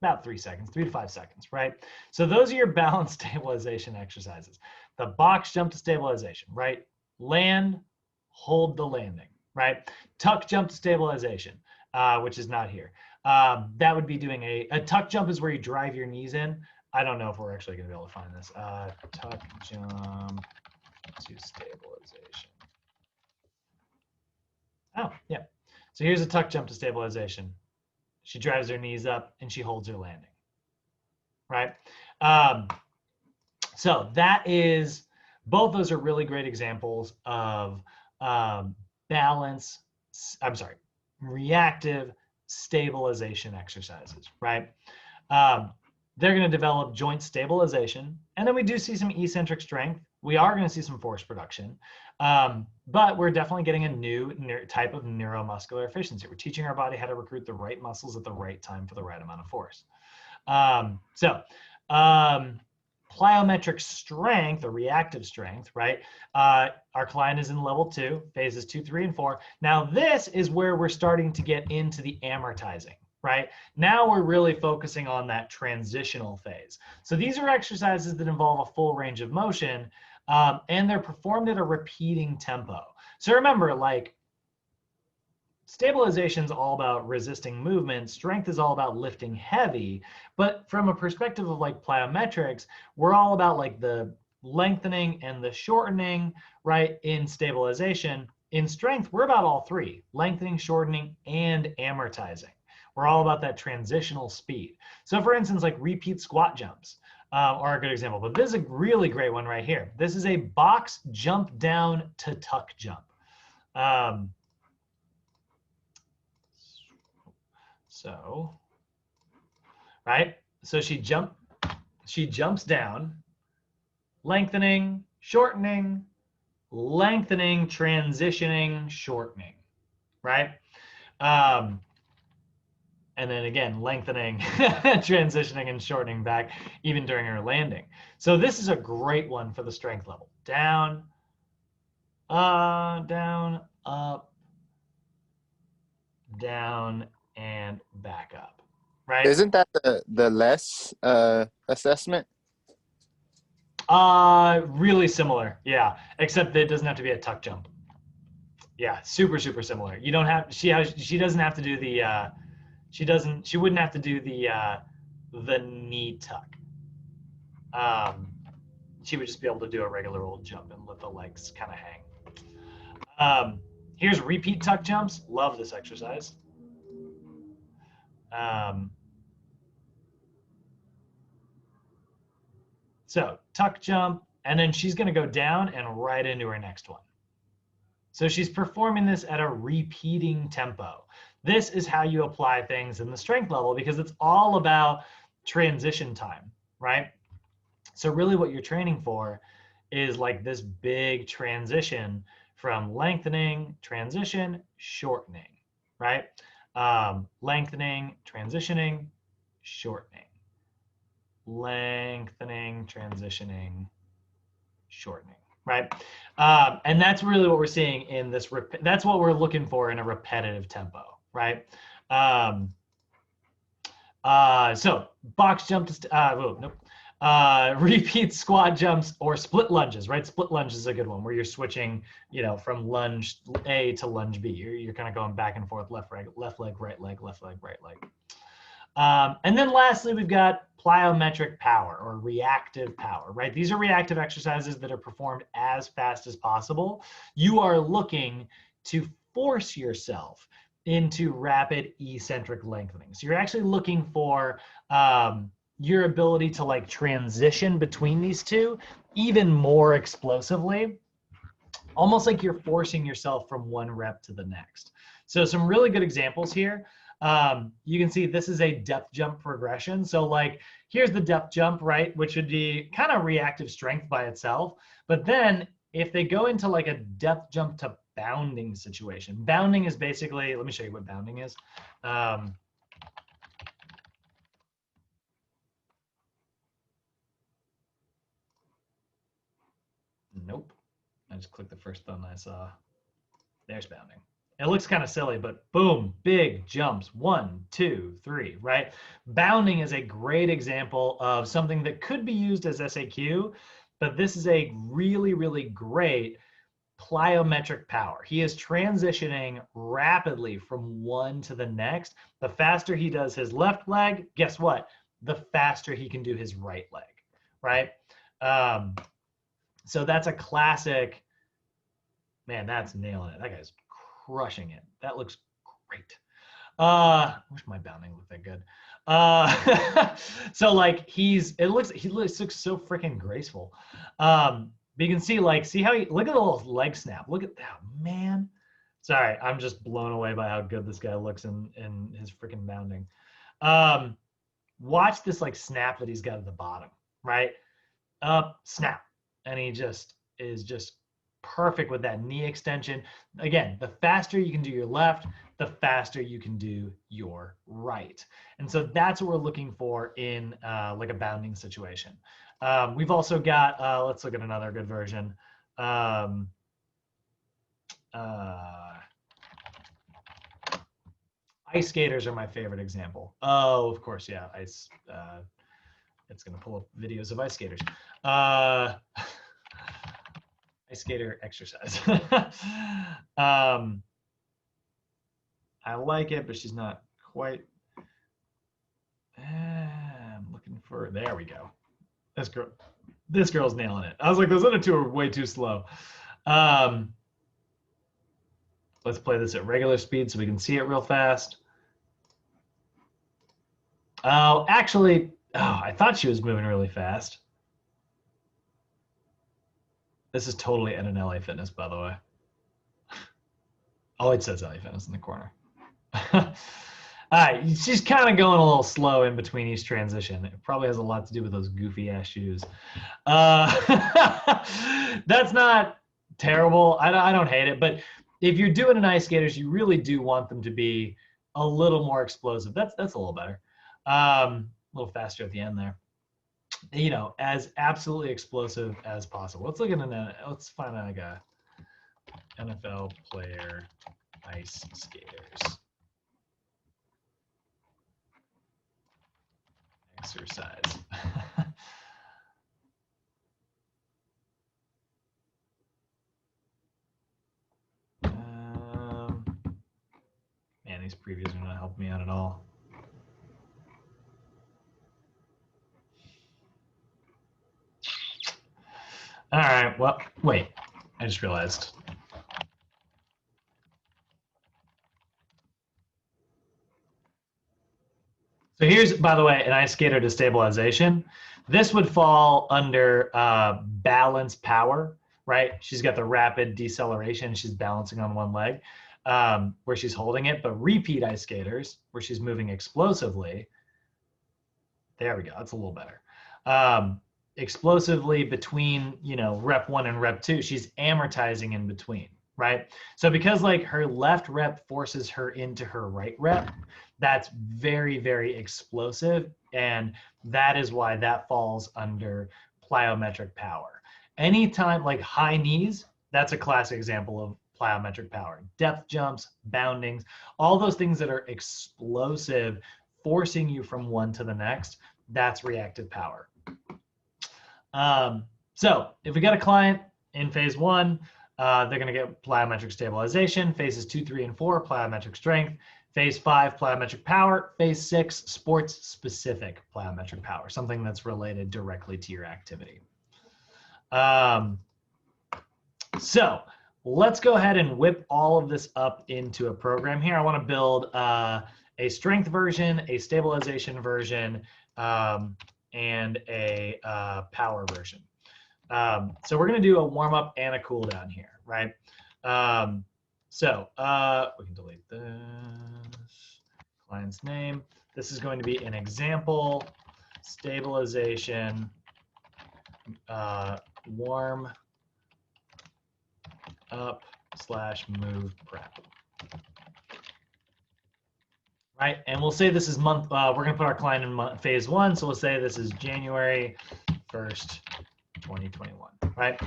about 3 seconds, 3 to 5 seconds, right? So those are your balance stabilization exercises. The box jump to stabilization, right? Land, hold the landing, right? Tuck jump to stabilization, which is not here. That would be doing a tuck jump is where you drive your knees in. I don't know if we're actually going to be able to find this. Tuck jump to stabilization. Oh, yeah. So here's a tuck jump to stabilization. She drives her knees up and she holds her landing, right? So that is, both those are really great examples of reactive stabilization exercises, right? They're going to develop joint stabilization, and then we do see some eccentric strength. We are going to see some force production, but we're definitely getting a new type of neuromuscular efficiency. We're teaching our body how to recruit the right muscles at the right time for the right amount of force. Plyometric strength, or reactive strength, right? Our client is in level 2, phases 2, 3, and 4. Now this is where we're starting to get into the amortizing, right? Now we're really focusing on that transitional phase. So these are exercises that involve a full range of motion, and they're performed at a repeating tempo. So remember, like, stabilization is all about resisting movement. Strength is all about lifting heavy. But from a perspective of like plyometrics, we're all about like the lengthening and the shortening, right, in stabilization. In strength, we're about all three: lengthening, shortening, and amortizing. We're all about that transitional speed. So for instance, like repeat squat jumps. or a good example, but this is a really great one right here. This is a box jump down to tuck jump. So, right? So she jumps down, lengthening, shortening, lengthening, transitioning, shortening, right? And then again, lengthening, transitioning, and shortening back even during her landing. So this is a great one for the strength level. Down, down, up, down, and back up, right? Isn't that the less assessment? Really similar, yeah. Except that it doesn't have to be a tuck jump. Yeah, super similar. You don't have she doesn't have to do the she wouldn't have to do the knee tuck. She would just be able to do a regular old jump and let the legs kind of hang. Here's repeat tuck jumps. Love this exercise. So tuck jump, and then she's going to go down and right into her next one. So she's performing this at a repeating tempo. This is how you apply things in the strength level because it's all about transition time, right? So really what you're training for is like this big transition from lengthening, transition, shortening, right? Lengthening, transitioning, shortening. Lengthening, transitioning, shortening, right? And that's really what we're seeing in this. That's what we're looking for in a repetitive tempo, right? So box jump to repeat squat jumps or split lunges, right? Split lunge is a good one where you're switching, from lunge A to lunge B. You're kind of going back and forth, left leg, right leg, left leg, right leg. And then lastly, we've got plyometric power or reactive power, right? These are reactive exercises that are performed as fast as possible. You are looking to force yourself into rapid eccentric lengthening. So you're actually looking for your ability to like transition between these two even more explosively, almost like you're forcing yourself from one rep to the next. So some really good examples here. You can see this is a depth jump progression. So like, here's the depth jump, right? Which would be kind of reactive strength by itself. But then if they go into like a depth jump to bounding situation, bounding is basically, let me show you what bounding is. Nope. I just clicked the first thumb I saw. There's bounding. It looks kind of silly, but boom, big jumps. 1, 2, 3, right? Bounding is a great example of something that could be used as SAQ, but this is a really great plyometric power. He is transitioning rapidly from one to the next. The faster he does his left leg, guess what? The faster he can do his right leg, right? So that's a classic. Man, that's nailing it. That guy's crushing it. That looks great. I wish my bounding looked that good. So like he looks so freaking graceful. But you can see see how look at the little leg snap. Look at that, man. Sorry, I'm just blown away by how good this guy looks in his freaking bounding. Watch this like snap that he's got at the bottom, right? Up, snap. And he just is just perfect with that knee extension. Again, the faster you can do your left, the faster you can do your right. And so that's what we're looking for in like a bounding situation. We've also got, let's look at another good version. Ice skaters are my favorite example. Oh, of course, yeah, ice. It's gonna pull up videos of ice skaters. Ice skater exercise. I like it, but she's not quite. I'm looking for. There we go. This girl's nailing it. I was like, those other two are way too slow. Let's play this at regular speed so we can see it real fast. Oh, actually, Oh, I thought she was moving really fast. This is totally at an LA Fitness, by the way. Oh, it says LA Fitness in the corner. All right, she's kind of going a little slow in between each transition. It probably has a lot to do with those goofy ass shoes. That's not terrible. I don't hate it, but if you're doing an ice skaters, you really do want them to be a little more explosive. That's a little better. A little faster at the end there. You know, as absolutely explosive as possible. Let's look at let's find like a NFL player ice skaters exercise. Man, these previews are not helping me out at all. All right, well, wait, I just realized. So here's, by the way, an ice skater to stabilization. This would fall under balance power, right? She's got the rapid deceleration. She's balancing on one leg where she's holding it, but repeat ice skaters where she's moving explosively. There we go, that's a little better. Explosively between, you know, rep 1 and rep 2, she's amortizing in between, right? So because like her left rep forces her into her right rep, that's very, very explosive. And that is why that falls under plyometric power. Anytime like high knees, that's a classic example of plyometric power. Depth jumps, boundings, all those things that are explosive, forcing you from one to the next, that's reactive power. So if we got a client in phase 1, they're going to get plyometric stabilization. Phases 2, 3, and 4, plyometric strength. Phase 5, plyometric power. Phase 6, sports-specific plyometric power, something that's related directly to your activity. So let's go ahead and whip all of this up into a program here. I want to build a strength version, a stabilization version, and a power version. So we're going to do a warm up and a cool down here, right? So we can delete this, client's name. This is going to be an example, stabilization, warm up / move prep. Right, and we'll say this is month, we're gonna put our client in phase 1, so we'll say this is January 1st, 2021, right?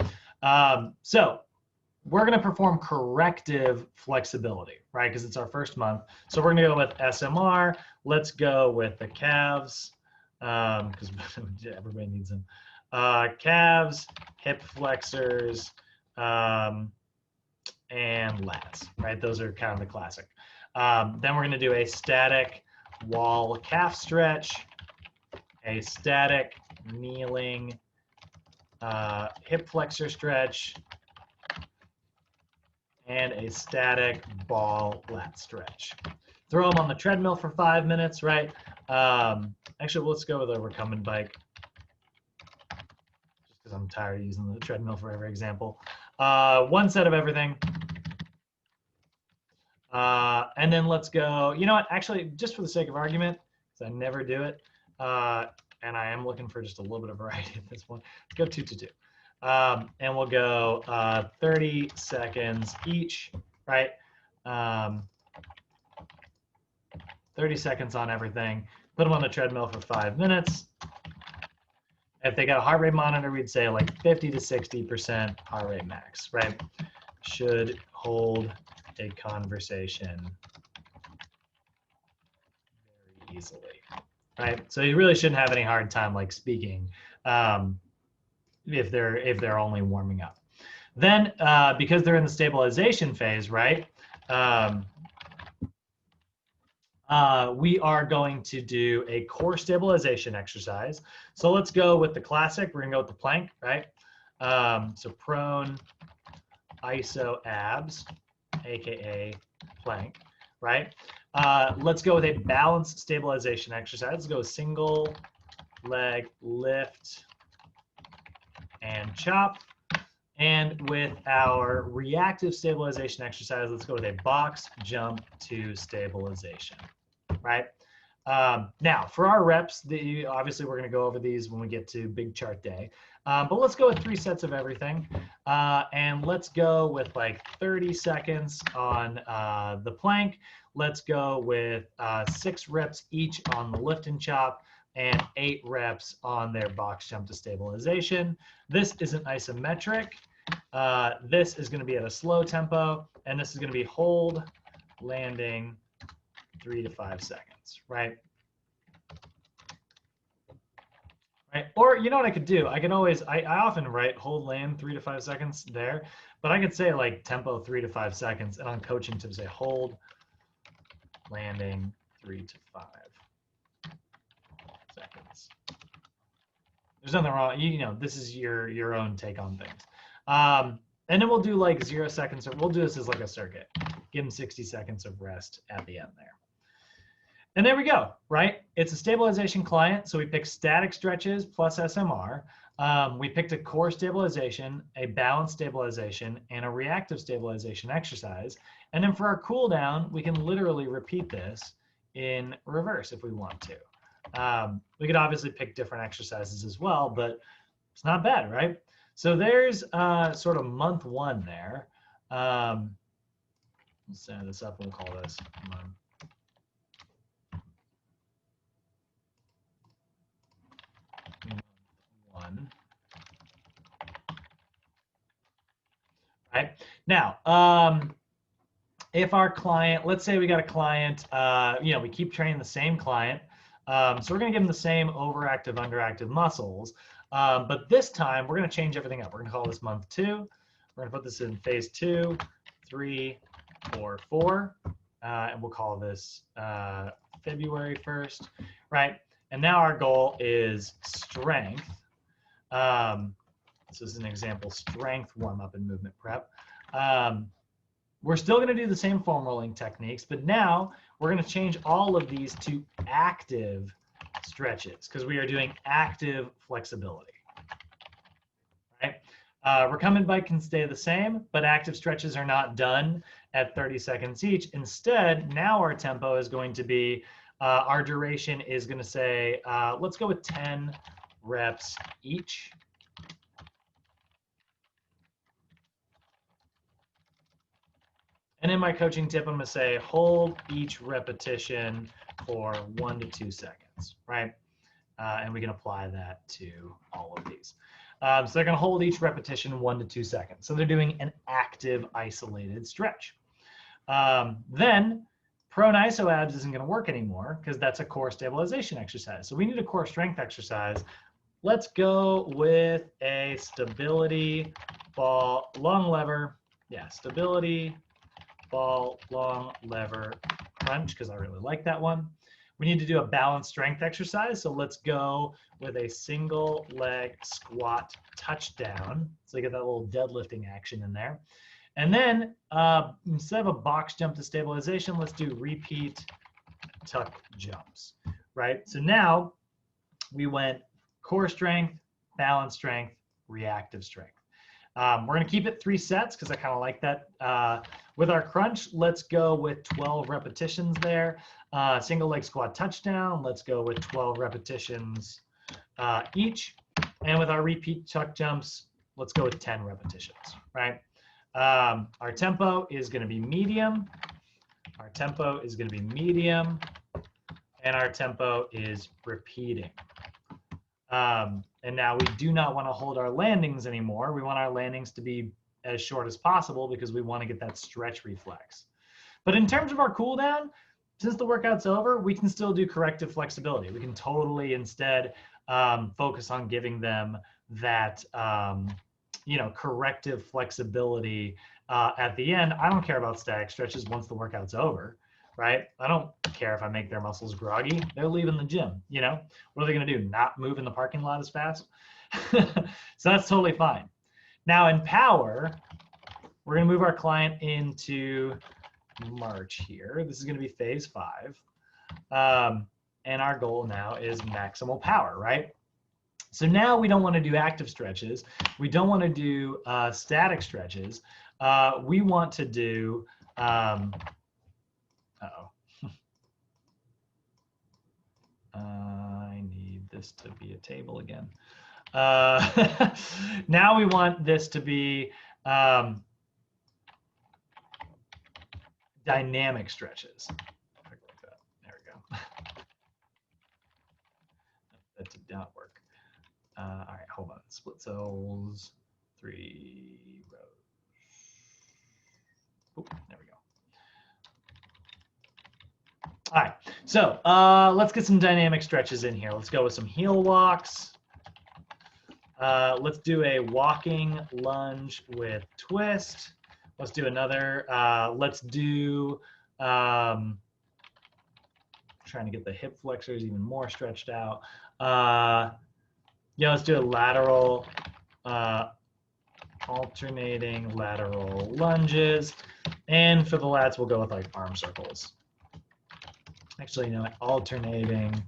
So we're gonna perform corrective flexibility, right? Because it's our first month. So we're gonna go with SMR. Let's go with the calves, because everybody needs them. Calves, hip flexors, and lats, right? Those are kind of the classic. Then we're going to do a static wall calf stretch, a static kneeling hip flexor stretch, and a static ball lat stretch. Throw them on the treadmill for 5 minutes, right? Actually, let's go with a recumbent bike, just because I'm tired of using the treadmill for every example. 1 set of everything. And then let's go, you know what, actually, just for the sake of argument, because I never do it, and I am looking for just a little bit of variety at this one, let's go 2, 2, 2. And we'll go 30 seconds each, right? 30 seconds on everything. Put them on the treadmill for 5 minutes. If they got a heart rate monitor, we'd say like 50 to 60% heart rate max, right? Should hold a conversation very easily, right? So you really shouldn't have any hard time like speaking if they're only warming up. Then because they're in the stabilization phase, right? We are going to do a core stabilization exercise. So let's go with the classic. We're gonna go with the plank, right? So prone, iso abs, AKA plank, right? Let's go with a balanced stabilization exercise. Let's go single leg lift and chop. And with our reactive stabilization exercise, let's go with a box jump to stabilization, right? Now, for our reps, obviously we're going to go over these when we get to big chart day. But let's go with 3 sets of everything. And let's go with like 30 seconds on the plank. Let's go with 6 reps each on the lift and chop and 8 reps on their box jump to stabilization. This isn't isometric. This is going to be at a slow tempo, and this is going to be hold, landing, 3 to 5 seconds, right? Right. Or you know what I could do? I can always, I often write hold, land, 3 to 5 seconds there, but I could say like tempo 3 to 5 seconds, and on coaching tips say hold, landing, 3 to 5 seconds. There's nothing wrong. You know, this is your own take on things. And then we'll do like 0 seconds, or we'll do this as like a circuit. Give them 60 seconds of rest at the end there. And there we go, right? It's a stabilization client, so we picked static stretches plus SMR. We picked a core stabilization, a balance stabilization, and a reactive stabilization exercise. And then for our cool down, we can literally repeat this in reverse if we want to. We could obviously pick different exercises as well, but it's not bad, right? So there's sort of month 1 there. Let's set this up and we'll call this month 1. Right now, if our client, let's say we got a client, you know, we keep training the same client, so we're going to give them the same overactive, underactive muscles, but this time we're going to change everything up. We're going to call this month 2. We're going to put this in phase 2, 3, 4, 4, and we'll call this February 1st, right? And now our goal is strength. This is an example strength warm-up and movement prep. We're still going to do the same foam rolling techniques, but now we're going to change all of these to active stretches because we are doing active flexibility. Right? Recumbent bike can stay the same, but active stretches are not done at 30 seconds each. Instead, now our tempo is going to be, our duration is going to say, let's go with 10 reps each. And in my coaching tip, I'm going to say hold each repetition for 1 to 2 seconds, right? And we can apply that to all of these. So they're going to hold each repetition 1 to 2 seconds. So they're doing an active isolated stretch. Then prone iso abs isn't going to work anymore because that's a core stabilization exercise. So we need a core strength exercise. Let's go with a stability ball long lever. Yeah, stability ball long lever crunch because I really like that one. We need to do a balanced strength exercise. So let's go with a single leg squat touchdown. So you get that little deadlifting action in there. And then instead of a box jump to stabilization, let's do repeat tuck jumps, right? So now we went core strength, balance strength, reactive strength. We're going to keep it 3 sets because I kind of like that. With our crunch, let's go with 12 repetitions there. Single leg squat touchdown, let's go with 12 repetitions each. And with our repeat tuck jumps, let's go with 10 repetitions, right? Our tempo is going to be medium. Our tempo is going to be medium. And our tempo is repeating. And now we do not want to hold our landings anymore. We want our landings to be as short as possible because we want to get that stretch reflex. But in terms of our cool down, since the workout's over, we can still do corrective flexibility. We can totally instead focus on giving them that you know, corrective flexibility at the end. I don't care about static stretches once the workout's over, right? I don't care if I make their muscles groggy. They're leaving the gym, you know? What are they going to do? Not move in the parking lot as fast? So that's totally fine. Now in power, we're going to move our client into March here. This is going to be phase 5. and our goal now is maximal power, right? So now we don't want to do active stretches. We don't want to do static stretches. We want to do, I need this to be a table again. Now we want this to be dynamic stretches. There we go. That did not work. All right, hold on. Split cells, 3 rows. Oh, there we go. All right, so let's get some dynamic stretches in here. Let's go with some heel walks. Let's do a walking lunge with twist. Let's do another. Let's do, trying to get the hip flexors even more stretched out. Yeah, let's do a lateral, alternating lateral lunges. And for the lats, we'll go with like arm circles. Actually, you know, alternating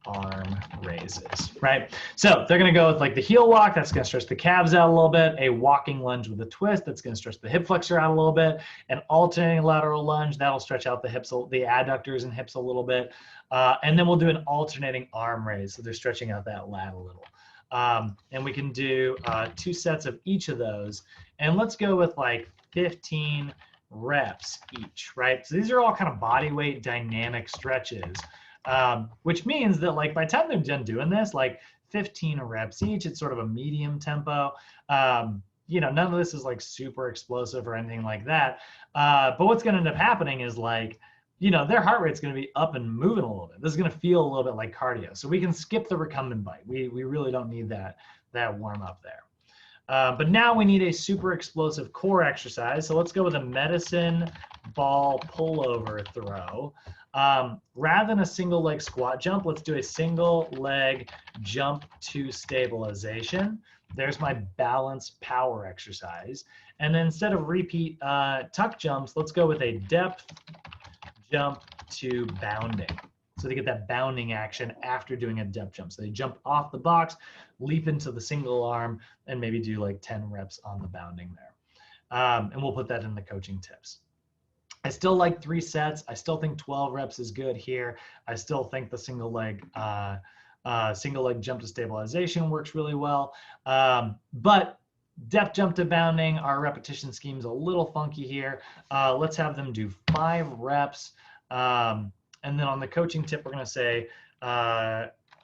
arm raises, right? So they're going to go with like the heel walk. That's going to stretch the calves out a little bit. A walking lunge with a twist. That's going to stretch the hip flexor out a little bit. An alternating lateral lunge. That'll stretch out the hips, the adductors and hips a little bit. And then we'll do an alternating arm raise. So they're stretching out that lat a little. And we can do 2 sets of each of those. And let's go with like 15 reps each, right? So these are all kind of body weight dynamic stretches, which means that like by the time they're done doing this, like 15 reps each, it's sort of a medium tempo. You know, none of this is like super explosive or anything like that. But what's going to end up happening is like, you know, their heart rate's going to be up and moving a little bit. This is going to feel a little bit like cardio. So we can skip the recumbent bite. We really don't need that warm up there. But now we need a super explosive core exercise. So let's go with a medicine ball pullover throw. Rather than a single leg squat jump, let's do a single leg jump to stabilization. There's my balance power exercise. And then instead of repeat tuck jumps, let's go with a depth jump to bounding. So they get that bounding action after doing a depth jump. So they jump off the box, leap into the single arm, and maybe do like 10 reps on the bounding there. And we'll put that in the coaching tips. I still like 3 sets. I still think 12 reps is good here. I still think the single leg jump to stabilization works really well. But depth jump to bounding, our repetition scheme's a little funky here. Let's have them do 5 reps. And then on the coaching tip, we're going to say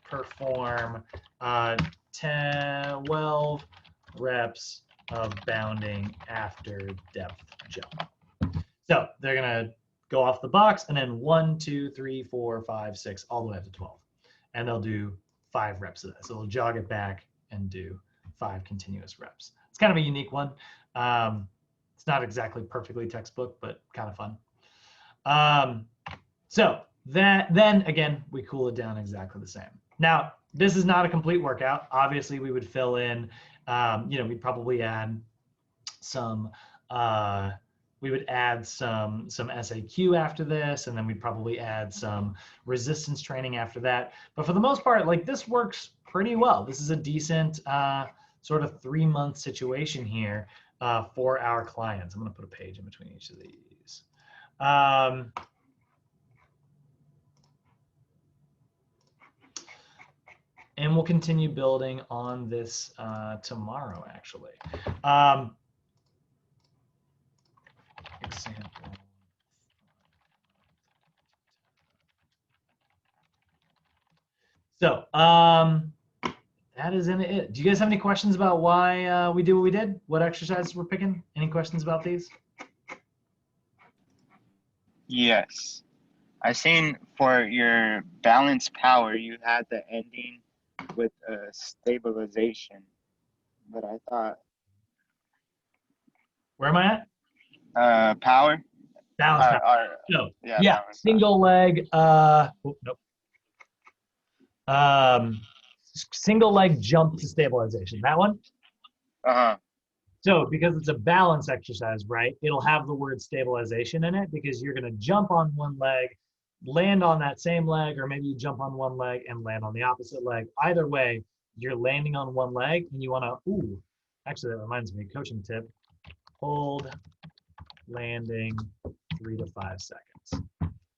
perform 12 reps of bounding after depth jump. So they're going to go off the box and then 1, 2, 3, 4, 5, 6, all the way up to 12. And they'll do 5 reps of that. So they'll jog it back and do 5 continuous reps. It's kind of a unique one. It's not exactly perfectly textbook, but kind of fun. So then again, we cool it down exactly the same. Now, this is not a complete workout. Obviously, we would fill in, we'd probably add some, we would add some SAQ after this, and then we'd probably add some resistance training after that. But for the most part, like this works pretty well. This is a decent sort of 3-month situation here for our clients. I'm going to put a page in between each of these. And we'll continue building on this tomorrow, actually. Example. So that is in it. Do you guys have any questions about why we do what we did? What exercises we're picking? Any questions about these? Yes. I seen for your balance power, you had the ending with stabilization, but I thought. Where am I at? Power. Balance power. So, yeah, single leg. Nope. Single leg jump to stabilization. That one. So because it's a balance exercise, right? It'll have the word stabilization in it because you're going to jump on one leg, land on that same leg, or maybe you jump on one leg and land on the opposite leg. Either way, you're landing on one leg and you want to, ooh, actually that reminds me, coaching tip, hold landing 3 to 5 seconds.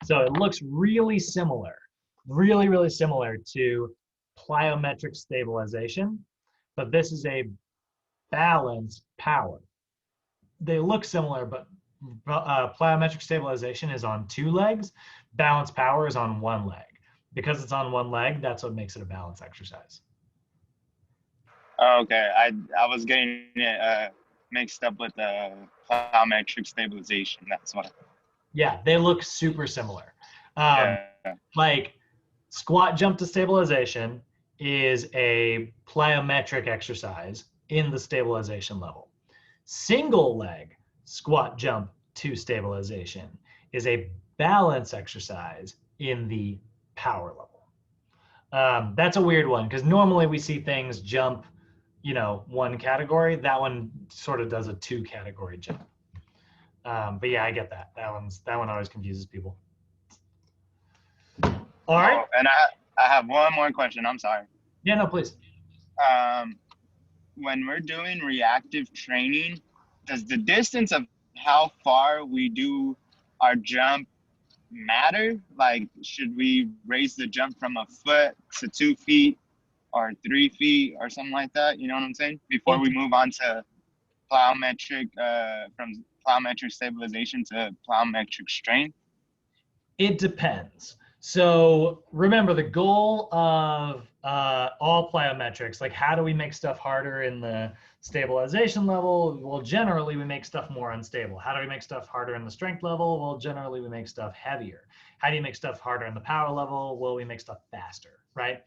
So it looks really similar, really similar to plyometric stabilization, but this is a balanced power. They look similar, but plyometric stabilization is on 2 legs, balanced power is on 1 leg. Because it's on 1 leg, that's what makes it a balance exercise. Okay, I was getting it mixed up with plyometric stabilization. That's what. Yeah, they look super similar. Yeah. Like squat jump to stabilization is a plyometric exercise in the stabilization level. Single leg squat jump to stabilization is a balance exercise in the power level. That's a weird one because normally we see things jump, 1 category. That one sort of does a 2 category jump. But yeah, I get that. That one always confuses people. All right. Oh, and I have one more question. I'm sorry. Yeah, no, please. When we're doing reactive training, does the distance of how far we do our jump matter? Like, should we raise the jump from a foot to 2 feet or 3 feet or something like that? You know what I'm saying? Before we move on to plyometric, from plyometric stabilization to plyometric strength? It depends. So remember the goal of all plyometrics, like how do we make stuff harder in the stabilization level? Well, generally we make stuff more unstable. How do we make stuff harder in the strength level? Well, generally we make stuff heavier. How do you make stuff harder in the power level? Well, we make stuff faster, right?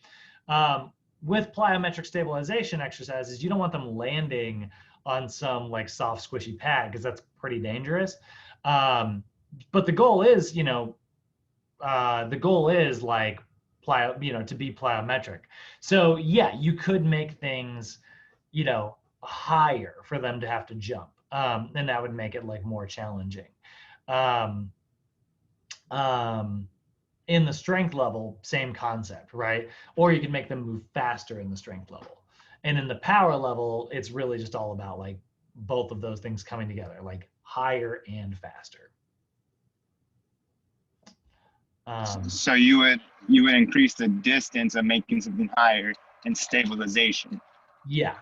With plyometric stabilization exercises, you don't want them landing on some like soft squishy pad because that's pretty dangerous. But the goal is, like to be plyometric. So yeah, you could make things, higher for them to have to jump. And that would make it like more challenging. In the strength level, same concept, right? Or you can make them move faster in the strength level. And in the power level, it's really just all about like both of those things coming together, like higher and faster. So you would increase the distance of making something higher in stabilization. Yeah.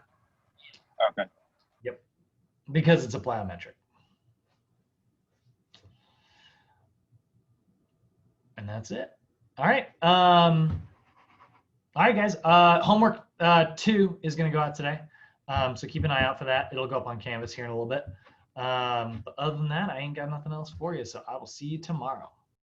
Okay. Yep. Because it's a plyometric. And that's it. All right. All right, guys. Homework 2 is going to go out today. So keep an eye out for that. It'll go up on Canvas here in a little bit. But other than that, I ain't got nothing else for you. So I will see you tomorrow.